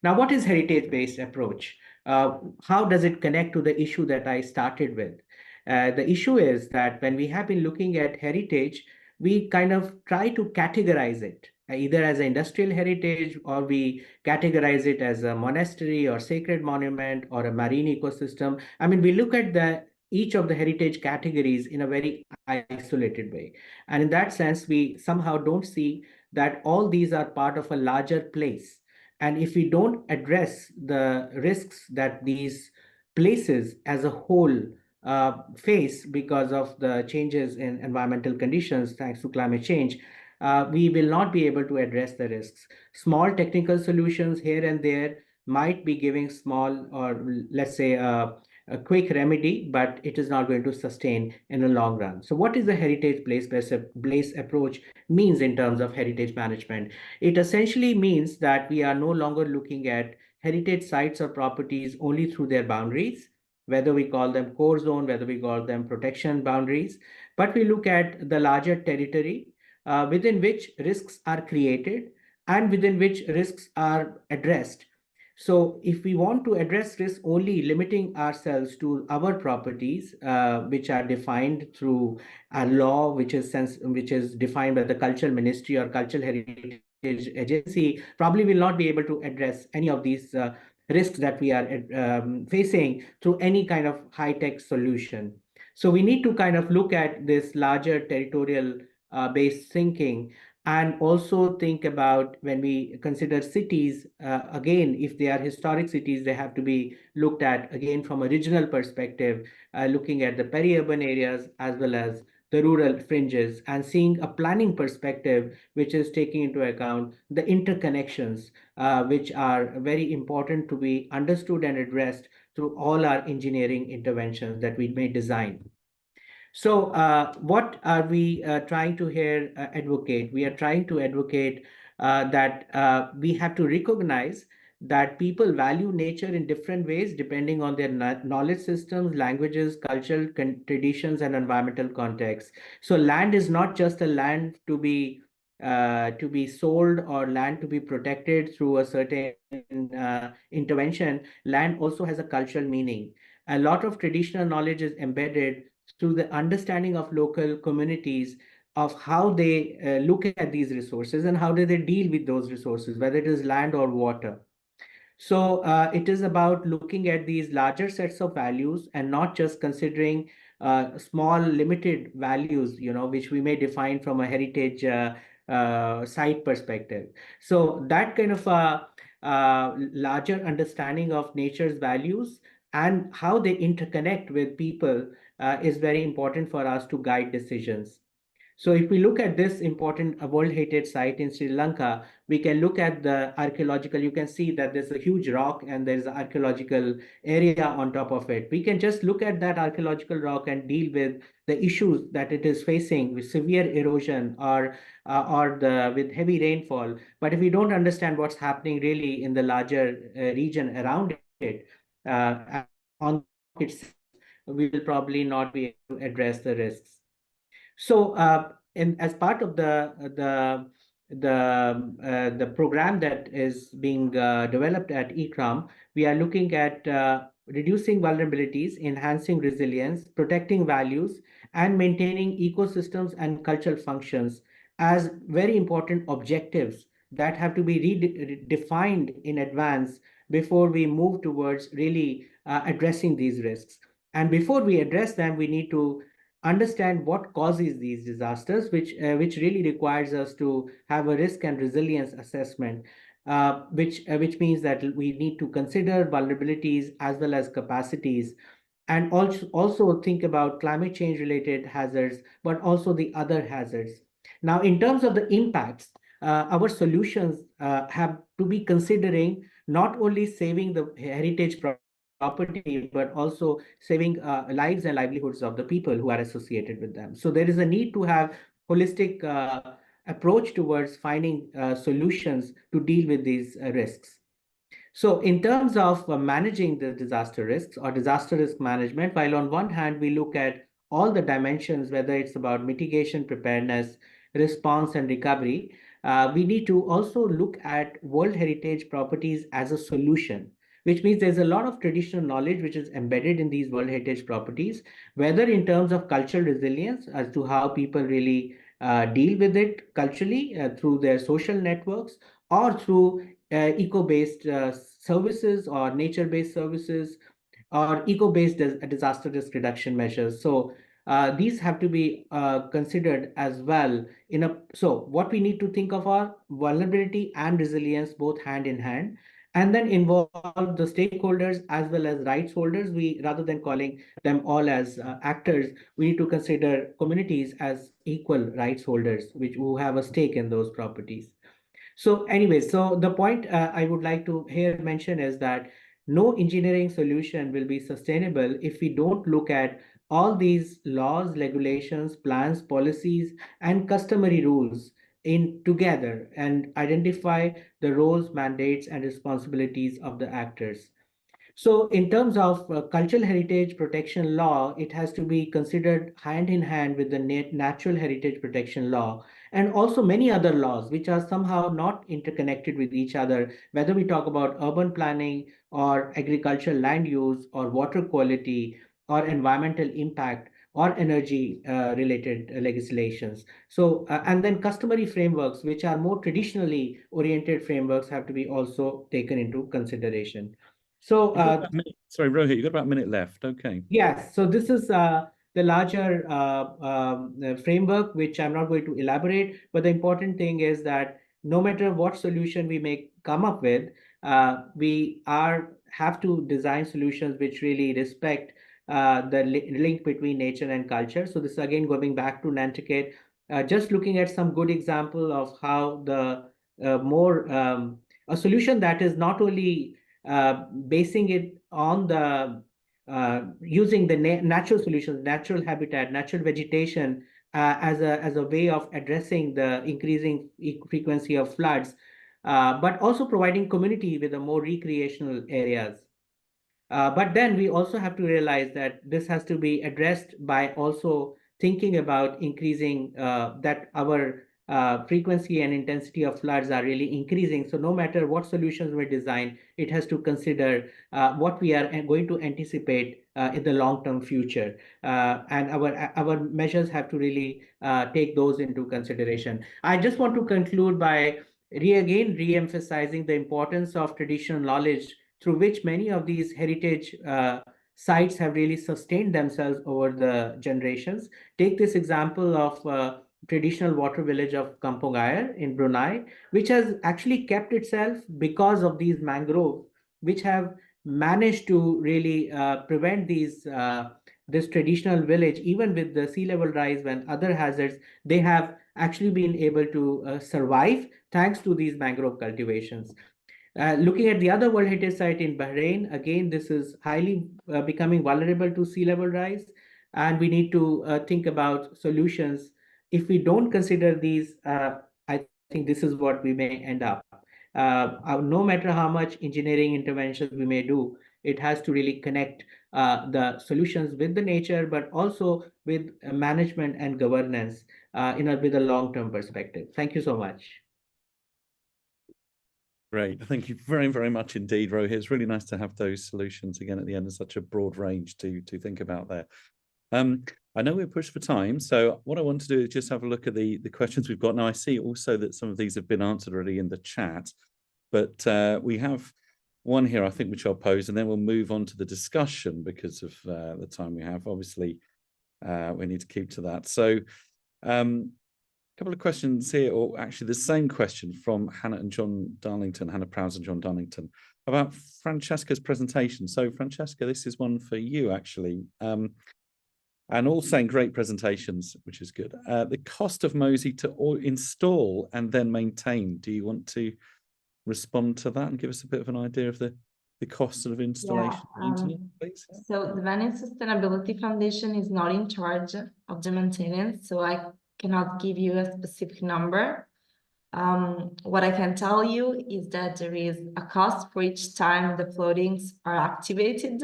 Now, what is heritage-based approach? How does it connect to the issue that I started with? The issue is that when we have been looking at heritage, we kind of try to categorize it either as an industrial heritage, or we categorize it as a monastery or sacred monument or a marine ecosystem. I mean, we look at each of the heritage categories in a very isolated way. And in that sense, we somehow don't see that all these are part of a larger place. And if we don't address the risks that these places as a whole face because of the changes in environmental conditions thanks to climate change, we will not be able to address the risks. Small technical solutions here and there might be giving small, or let's say a quick remedy, but it is not going to sustain in the long run. So what is the heritage place approach means in terms of heritage management? It essentially means that we are no longer looking at heritage sites or properties only through their boundaries, whether we call them core zone, whether we call them protection boundaries, but we look at the larger territory within which risks are created and within which risks are addressed. So if we want to address risk only limiting ourselves to our properties, which are defined through a law, which is defined by the Cultural Ministry or Cultural Heritage Agency, probably will not be able to address any of these risks that we are facing through any kind of high-tech solution. So we need to kind of look at this larger territorial based thinking And also think about when we consider cities, again, if they are historic cities, they have to be looked at again from a regional perspective, looking at the peri-urban areas as well as the rural fringes, and seeing a planning perspective, which is taking into account the interconnections, which are very important to be understood and addressed through all our engineering interventions that we may design. So what are we trying to here advocate? We are trying to advocate that we have to recognize that people value nature in different ways depending on their knowledge systems, languages, cultural traditions, and environmental context. So land is not just a land to be sold or land to be protected through a certain intervention. Land also has a cultural meaning. A lot of traditional knowledge is embedded through the understanding of local communities of how they look at these resources and how do they deal with those resources, whether it is land or water. So it is about looking at these larger sets of values and not just considering small limited values, which we may define from a heritage site perspective. So that kind of larger understanding of nature's values and how they interconnect with people is very important for us to guide decisions. So if we look at this important World Heritage Site in Sri Lanka, we can look at the archaeological, you can see that there's a huge rock and there's an archaeological area on top of it. We can just look at that archaeological rock and deal with the issues that it is facing with severe erosion or with heavy rainfall. But if we don't understand what's happening really in the larger region around it, on itself, we will probably not be able to address the risks. So, as part of the program that is being developed at ICCROM, we are looking at reducing vulnerabilities, enhancing resilience, protecting values, and maintaining ecosystems and cultural functions as very important objectives that have to be redefined in advance before we move towards really addressing these risks. And before we address them, we need to understand what causes these disasters, which really requires us to have a risk and resilience assessment, which means that we need to consider vulnerabilities as well as capacities, and also think about climate change related hazards, but also the other hazards. Now, in terms of the impacts, our solutions have to be considering not only saving the heritage property, but also saving lives and livelihoods of the people who are associated with them. So there is a need to have holistic approach towards finding solutions to deal with these risks. So in terms of managing the disaster risks or disaster risk management, while on one hand, we look at all the dimensions, whether it's about mitigation, preparedness, response, and recovery, we need to also look at World Heritage properties as a solution, which means there's a lot of traditional knowledge which is embedded in these World Heritage properties, whether in terms of cultural resilience as to how people really deal with it culturally through their social networks, or through eco-based services or nature-based services, or eco-based disaster risk reduction measures. So these have to be considered as well. So what we need to think of are vulnerability and resilience both hand in hand, and then involve the stakeholders as well as rights holders. We, rather than calling them all as actors, we need to consider communities as equal rights holders, who have a stake in those properties. So anyway, so the point I would like to here mention is that no engineering solution will be sustainable if we don't look at all these laws, regulations, plans, policies, and customary rules in together and identify the roles, mandates, and responsibilities of the actors. So in terms of cultural heritage protection law, it has to be considered hand in hand with the natural heritage protection law, and also many other laws which are somehow not interconnected with each other, whether we talk about urban planning or agricultural land use or water quality or environmental impact or energy related legislations. So, and then customary frameworks, which are more traditionally oriented frameworks, have to be also taken into consideration. So, sorry, Rohit, you've got about a minute left. Okay. Yes. So this is the larger framework, which I'm not going to elaborate. But the important thing is that no matter what solution we may come up with, we have to design solutions which really respect the link between nature and culture. So this is again going back to Nantucket, just looking at some good example of how the a solution that is not only basing it on the using the natural solutions, natural habitat, natural vegetation as a way of addressing the increasing frequency of floods, but also providing community with a more recreational areas. But then we also have to realize that this has to be addressed by also thinking about increasing that our frequency and intensity of floods are really increasing. So no matter what solutions we design, it has to consider what we are going to anticipate in the long-term future. And our measures have to really take those into consideration. I just want to conclude by re-emphasizing the importance of traditional knowledge through which many of these heritage sites have really sustained themselves over the generations. Take this example of traditional water village of Kampong Ayer in Brunei, which has actually kept itself because of these mangroves, which have managed to really prevent this traditional village, even with the sea level rise and other hazards. They have actually been able to survive thanks to these mangrove cultivations. Looking at the other World Heritage Site in Bahrain, again, this is highly becoming vulnerable to sea level rise, and we need to think about solutions. If we don't consider these, I think this is what we may end up. No matter how much engineering interventions we may do, it has to really connect the solutions with the nature, but also with management and governance with a long-term perspective. Thank you so much. Great. Thank you very, very much indeed, Rohit. It's really nice to have those solutions again at the end of such a broad range to think about there. I know we're pushed for time, so what I want to do is just have a look at the questions we've got. Now, I see also that some of these have been answered already in the chat, but we have one here, I think, which I'll pose, and then we'll move on to the discussion because of the time we have. Obviously, we need to keep to that. So, couple of questions here, or actually the same question from Hannah and John Darlington, Hannah Prowse and John Darlington, about Francesca's presentation. So Francesca, this is one for you actually, and all saying great presentations, which is good. The cost of MOSI to install and then maintain, do you want to respond to that and give us a bit of an idea of the cost of installation? Please? So the Venice Sustainability Foundation is not in charge of the maintenance, so I cannot give you a specific number. What I can tell you is that there is a cost for each time the floatings are activated,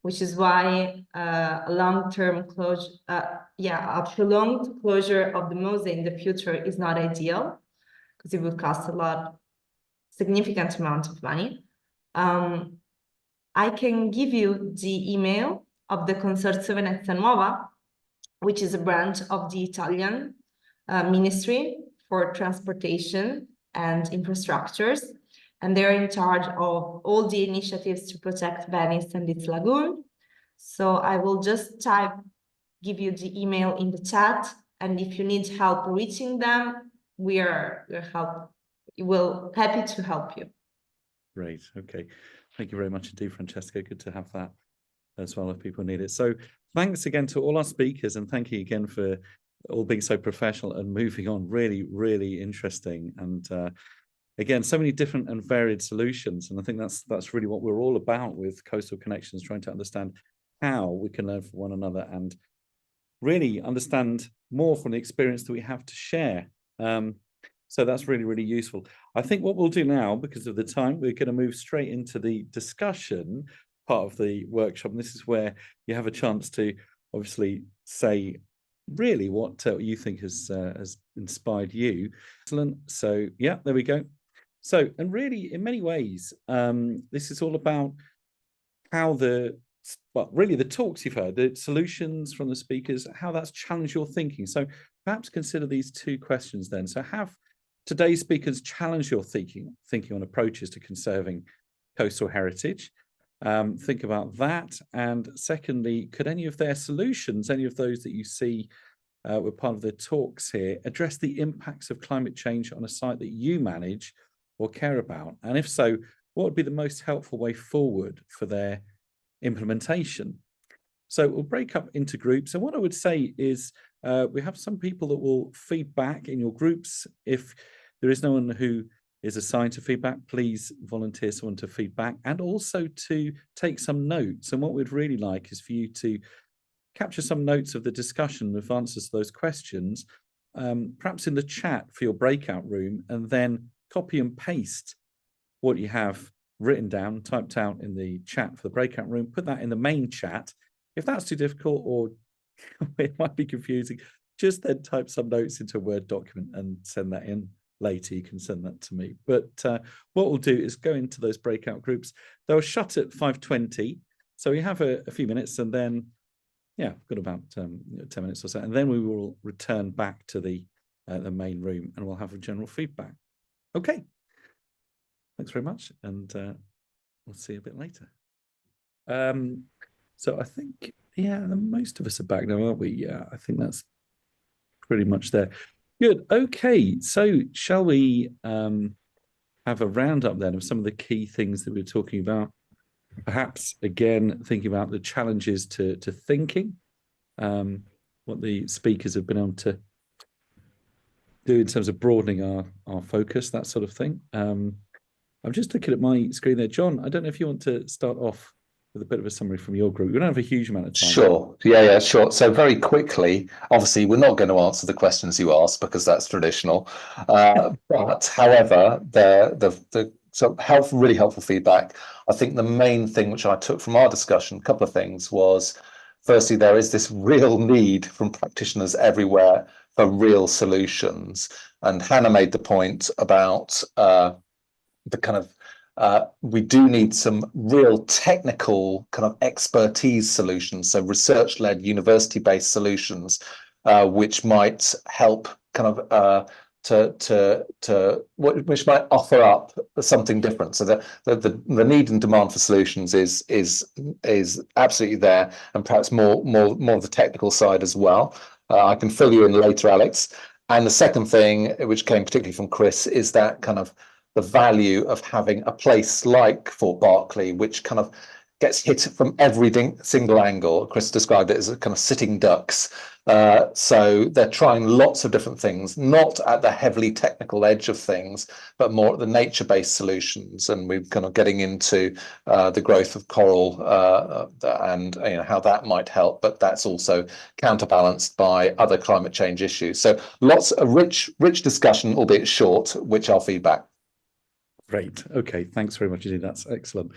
which is why a long-term closure, a prolonged closure of the MOSE in the future is not ideal, because it would cost significant amount of money. I can give you the email of the Consorzio Venezia Nuova, which is a branch of the Italian Ministry for Transportation and Infrastructures, and they're in charge of all the initiatives to protect Venice and its lagoon. So I will just give you the email in the chat, and if you need help reaching them, we're happy to help you. Great. Okay. Thank you very much indeed, Francesca. Good to have that as well if people need it. So thanks again to all our speakers, and thank you again for all being so professional and moving on. Really, really interesting. And again, so many different and varied solutions. And I think that's really what we're all about with Coastal Connections, trying to understand how we can learn from one another and really understand more from the experience that we have to share. So that's really, really useful. I think what we'll do now, because of the time, we're going to move straight into the discussion part of the workshop. And this is where you have a chance to obviously say really what you think has inspired you. Excellent. So yeah, there we go. So, and really in many ways, this is all about how the talks you've heard, the solutions from the speakers, how that's challenged your thinking. So perhaps consider these two questions then. So have today's speakers challenge your thinking on approaches to conserving coastal heritage? Think about that. And secondly, could any of their solutions, any of those that you see were part of the talks here, address the impacts of climate change on a site that you manage or care about? And if so, what would be the most helpful way forward for their implementation? So we'll break up into groups. And what I would say is we have some people that will feed back in your groups. If there is no one who is assigned to feedback, please volunteer someone to feedback and also to take some notes. And what we'd really like is for you to capture some notes of the discussion with answers to those questions, perhaps in the chat for your breakout room, and then copy and paste what you have written down, typed out in the chat for the breakout room, put that in the main chat. If that's too difficult or it might be confusing, just then type some notes into a Word document and send that in later. You can send that to me. But what we'll do is go into those breakout groups. They'll shut at 5:20. So we have a few minutes, and then, yeah, we've got about 10 minutes or so. And then we will return back to the main room and we'll have a general feedback. Okay. Thanks very much. And we'll see you a bit later. So I think, yeah, most of us are back now, aren't we? Yeah, I think that's pretty much there. Good. Okay. So shall we have a roundup then of some of the key things that we're talking about? Perhaps, again, thinking about the challenges to thinking, what the speakers have been able to do in terms of broadening our focus, that sort of thing. I'm just looking at my screen there. John, I don't know if you want to start off with a bit of a summary from your group. We don't have a huge amount of time. Sure. Yeah, sure. So very quickly, obviously, we're not going to answer the questions you asked because that's traditional. But however, so really helpful feedback. I think the main thing which I took from our discussion, a couple of things, was firstly, there is this real need from practitioners everywhere for real solutions. And Hannah made the point about the kind of we do need some real technical kind of expertise solutions, so research-led, university-based solutions, which might help kind of which might offer up something different. So the need and demand for solutions is absolutely there, and perhaps more of the technical side as well. I can fill you in later, Alex. And the second thing, which came particularly from Chris, is that kind of the value of having a place like Fort Berkeley, which kind of gets hit from every single angle. Chris described it as a kind of sitting ducks. So they're trying lots of different things, not at the heavily technical edge of things, but more at the nature-based solutions. And we're kind of getting into the growth of coral and how that might help, but that's also counterbalanced by other climate change issues. So lots of rich discussion, albeit short, which I'll feed back. Great. Okay. Thanks very much indeed. That's excellent.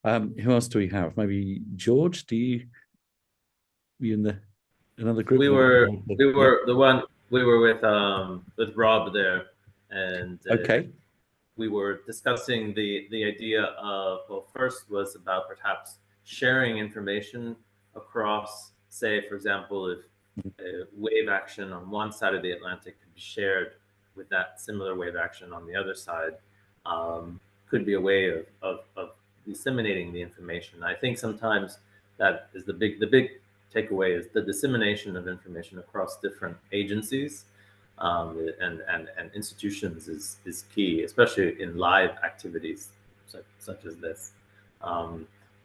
Who else do we have? Maybe George, were you in another group? We were with Rob there, and okay. We were discussing the idea of, well, first was about perhaps sharing information across, say, for example, if wave action on one side of the Atlantic could be shared with that similar wave action on the other side, could be a way of disseminating the information. I think sometimes that is the big takeaway, is the dissemination of information across different agencies and institutions is key, especially in live activities such as this.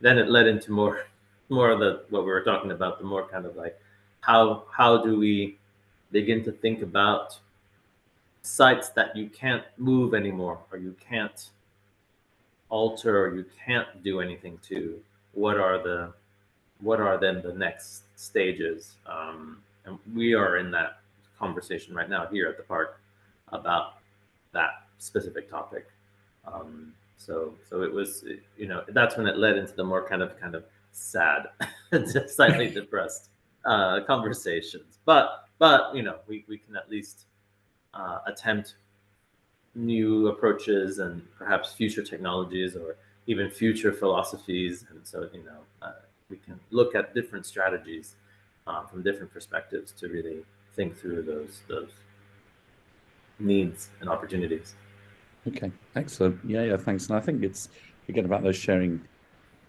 Then it led into more of what we were talking about, the more kind of like how do we begin to think about sites that you can't move anymore, or you can't alter, or you can't do anything to. What are then the next stages? And we are in that conversation right now here at the park about that specific topic. So it was, that's when it led into the more kind of sad, slightly depressed conversations. But we can at least attempt new approaches and perhaps future technologies or even future philosophies. And so, we can look at different strategies from different perspectives to really think through those needs and opportunities. Okay, excellent. Yeah, thanks. And I think it's, again, about those sharing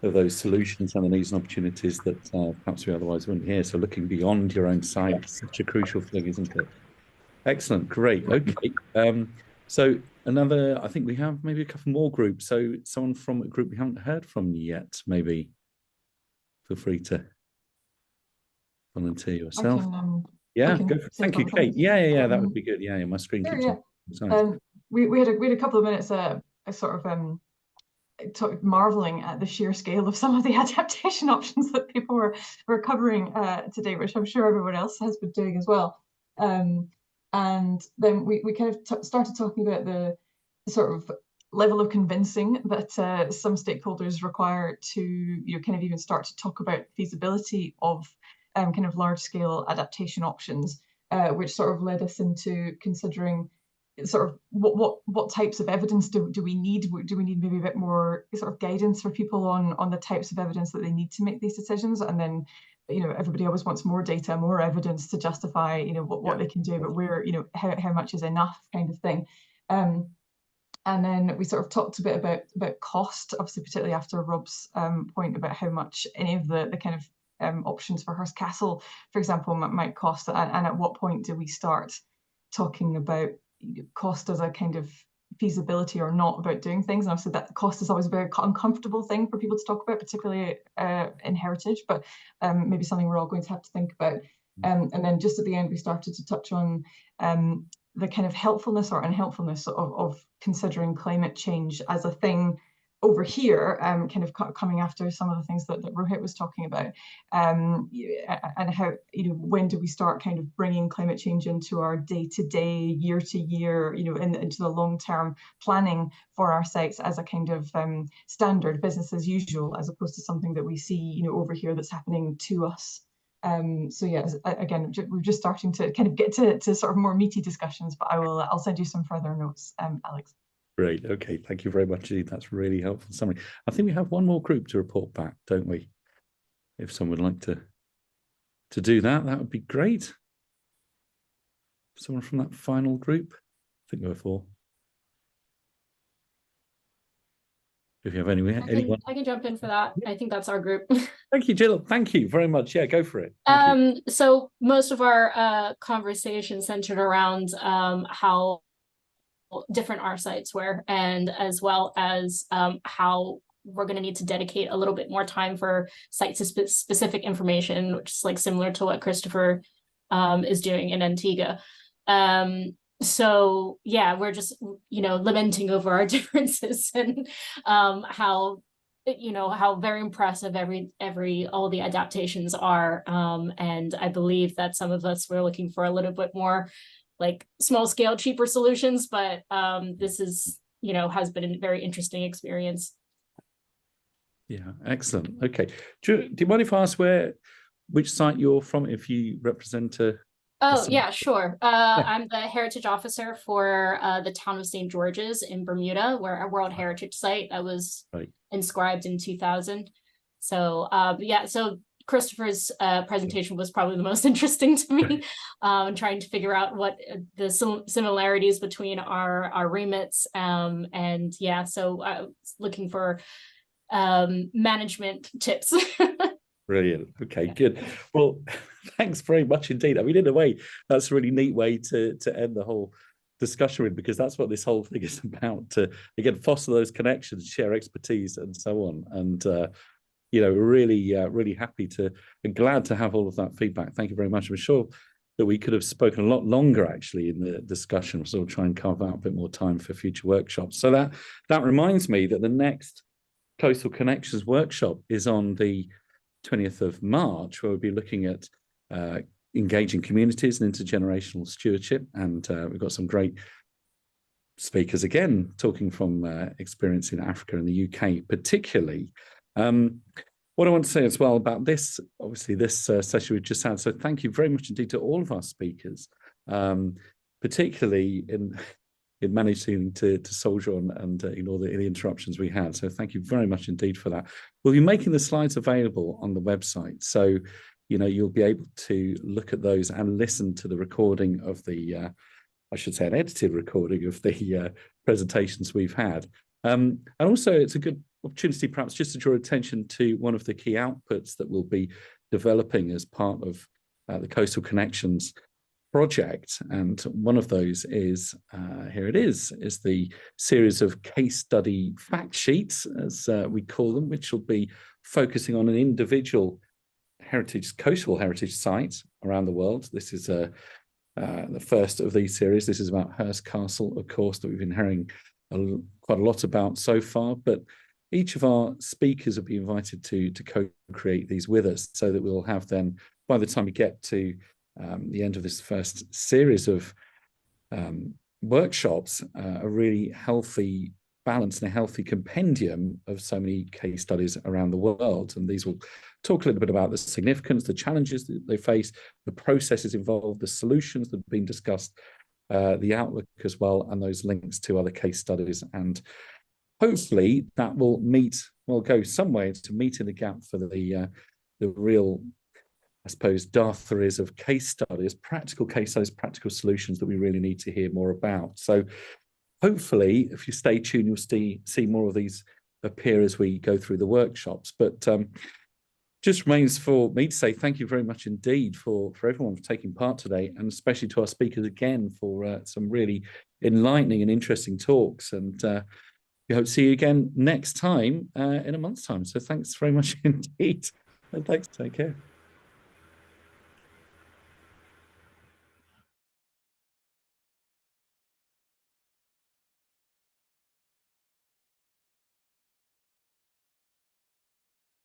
those solutions and the needs and opportunities that perhaps we otherwise wouldn't hear. So looking beyond your own site is such a crucial thing, isn't it? Excellent, great, okay. So another, I think we have maybe a couple more groups. So someone from a group we haven't heard from yet, maybe feel free to volunteer yourself. Yeah, go for it. Thank you, Kate. Yeah, that would be good. Yeah, my screen keeps on. We had a couple of minutes sort of marveling at the sheer scale of some of the adaptation options that people were covering today, which I'm sure everyone else has been doing as well. And then we kind of started talking about the sort of level of convincing that some stakeholders require to kind of even start to talk about feasibility of kind of large scale adaptation options, which sort of led us into considering sort of what types of evidence do we need? Do we need maybe a bit more sort of guidance for people on the types of evidence that they need to make these decisions? And then, everybody always wants more data, more evidence to justify, what they can do, but where, how much is enough kind of thing. And then we sort of talked a bit about cost, obviously, particularly after Rob's point about how much any of the kind of options for Hurst Castle, for example, might cost, and at what point do we start talking about cost as a kind of feasibility or not about doing things. And obviously that cost is always a very uncomfortable thing for people to talk about, particularly in heritage, but maybe something we're all going to have to think about. And then just at the end, we started to touch on the kind of helpfulness or unhelpfulness of considering climate change as a thing over here, kind of coming after some of the things that Rohit was talking about, and how, when do we start kind of bringing climate change into our day-to-day, year-to-year, into the long-term planning for our sites as a kind of standard business as usual, as opposed to something that we see, over here that's happening to us. So yeah, again, we're just starting to kind of get to sort of more meaty discussions, but I'll send you some further notes, Alex. Great. Okay. Thank you very much indeed. That's really helpful summary. I think we have one more group to report back, don't we? If someone would like to do that, that would be great. Someone from that final group? I think there were 4. If you have anyone. I can jump in for that. I think that's our group. Thank you, Jill. Thank you very much. Yeah, go for it. So most of our conversation centered around how different our sites were, and as well as how we're going to need to dedicate a little bit more time for site-specific information, which is like similar to what Christopher is doing in Antigua. So yeah, we're just lamenting over our differences and how very impressive all the adaptations are, and I believe that some of us were looking for a little bit more like small scale, cheaper solutions, but this is, has been a very interesting experience. Yeah, excellent. Okay. Do you mind if I ask which site you're from, if you represent yeah, sure. I'm the heritage officer for the town of St. George's in Bermuda. We're a World Heritage Site that was inscribed in 2000. So yeah, so Christopher's presentation was probably the most interesting to me, trying to figure out what the similarities between our remits, and yeah, so I was looking for management tips. Brilliant. Okay, good. Well, thanks very much indeed. I mean, in a way, that's a really neat way to end the whole discussion with, because that's what this whole thing is about, to again foster those connections, share expertise and so on. And really happy and glad to have all of that feedback. Thank you very much. I'm sure that we could have spoken a lot longer actually in the discussion, so we'll try and carve out a bit more time for future workshops. So that reminds me that the next Coastal Connections workshop is on the 20th of March, where we'll be looking at engaging communities and intergenerational stewardship. And we've got some great speakers again, talking from experience in Africa and the UK particularly. What I want to say as well about this, obviously this session we've just had, so thank you very much indeed to all of our speakers, particularly in managing to soldier on and ignore the interruptions we had. So thank you very much indeed for that. We'll be making the slides available on the website, so you'll be able to look at those and listen to the recording of the, I should say an edited recording of the presentations we've had. And also it's a good opportunity perhaps just to draw attention to one of the key outputs that we'll be developing as part of the Coastal Connections project. And one of those is, here it is the series of case study fact sheets, as we call them, which will be focusing on an individual coastal heritage site around the world. This is the first of these series. This is about Hurst Castle, of course, that we've been hearing quite a lot about so far, but each of our speakers will be invited to co-create these with us, so that we'll have then, by the time we get to the end of this first series of workshops, a really healthy balance and a healthy compendium of so many case studies around the world. And these will talk a little bit about the significance, the challenges that they face, the processes involved, the solutions that have been discussed, the outlook as well, and those links to other case studies. And hopefully that will go some way to meet in the gap for the real, I suppose, dearth of case studies, practical case studies, practical solutions that we really need to hear more about. So hopefully, if you stay tuned, you'll see more of these appear as we go through the workshops. But just remains for me to say thank you very much indeed for everyone for taking part today, and especially to our speakers again for some really enlightening and interesting talks. And we hope to see you again next time in a month's time. So thanks very much indeed. And thanks. Take care.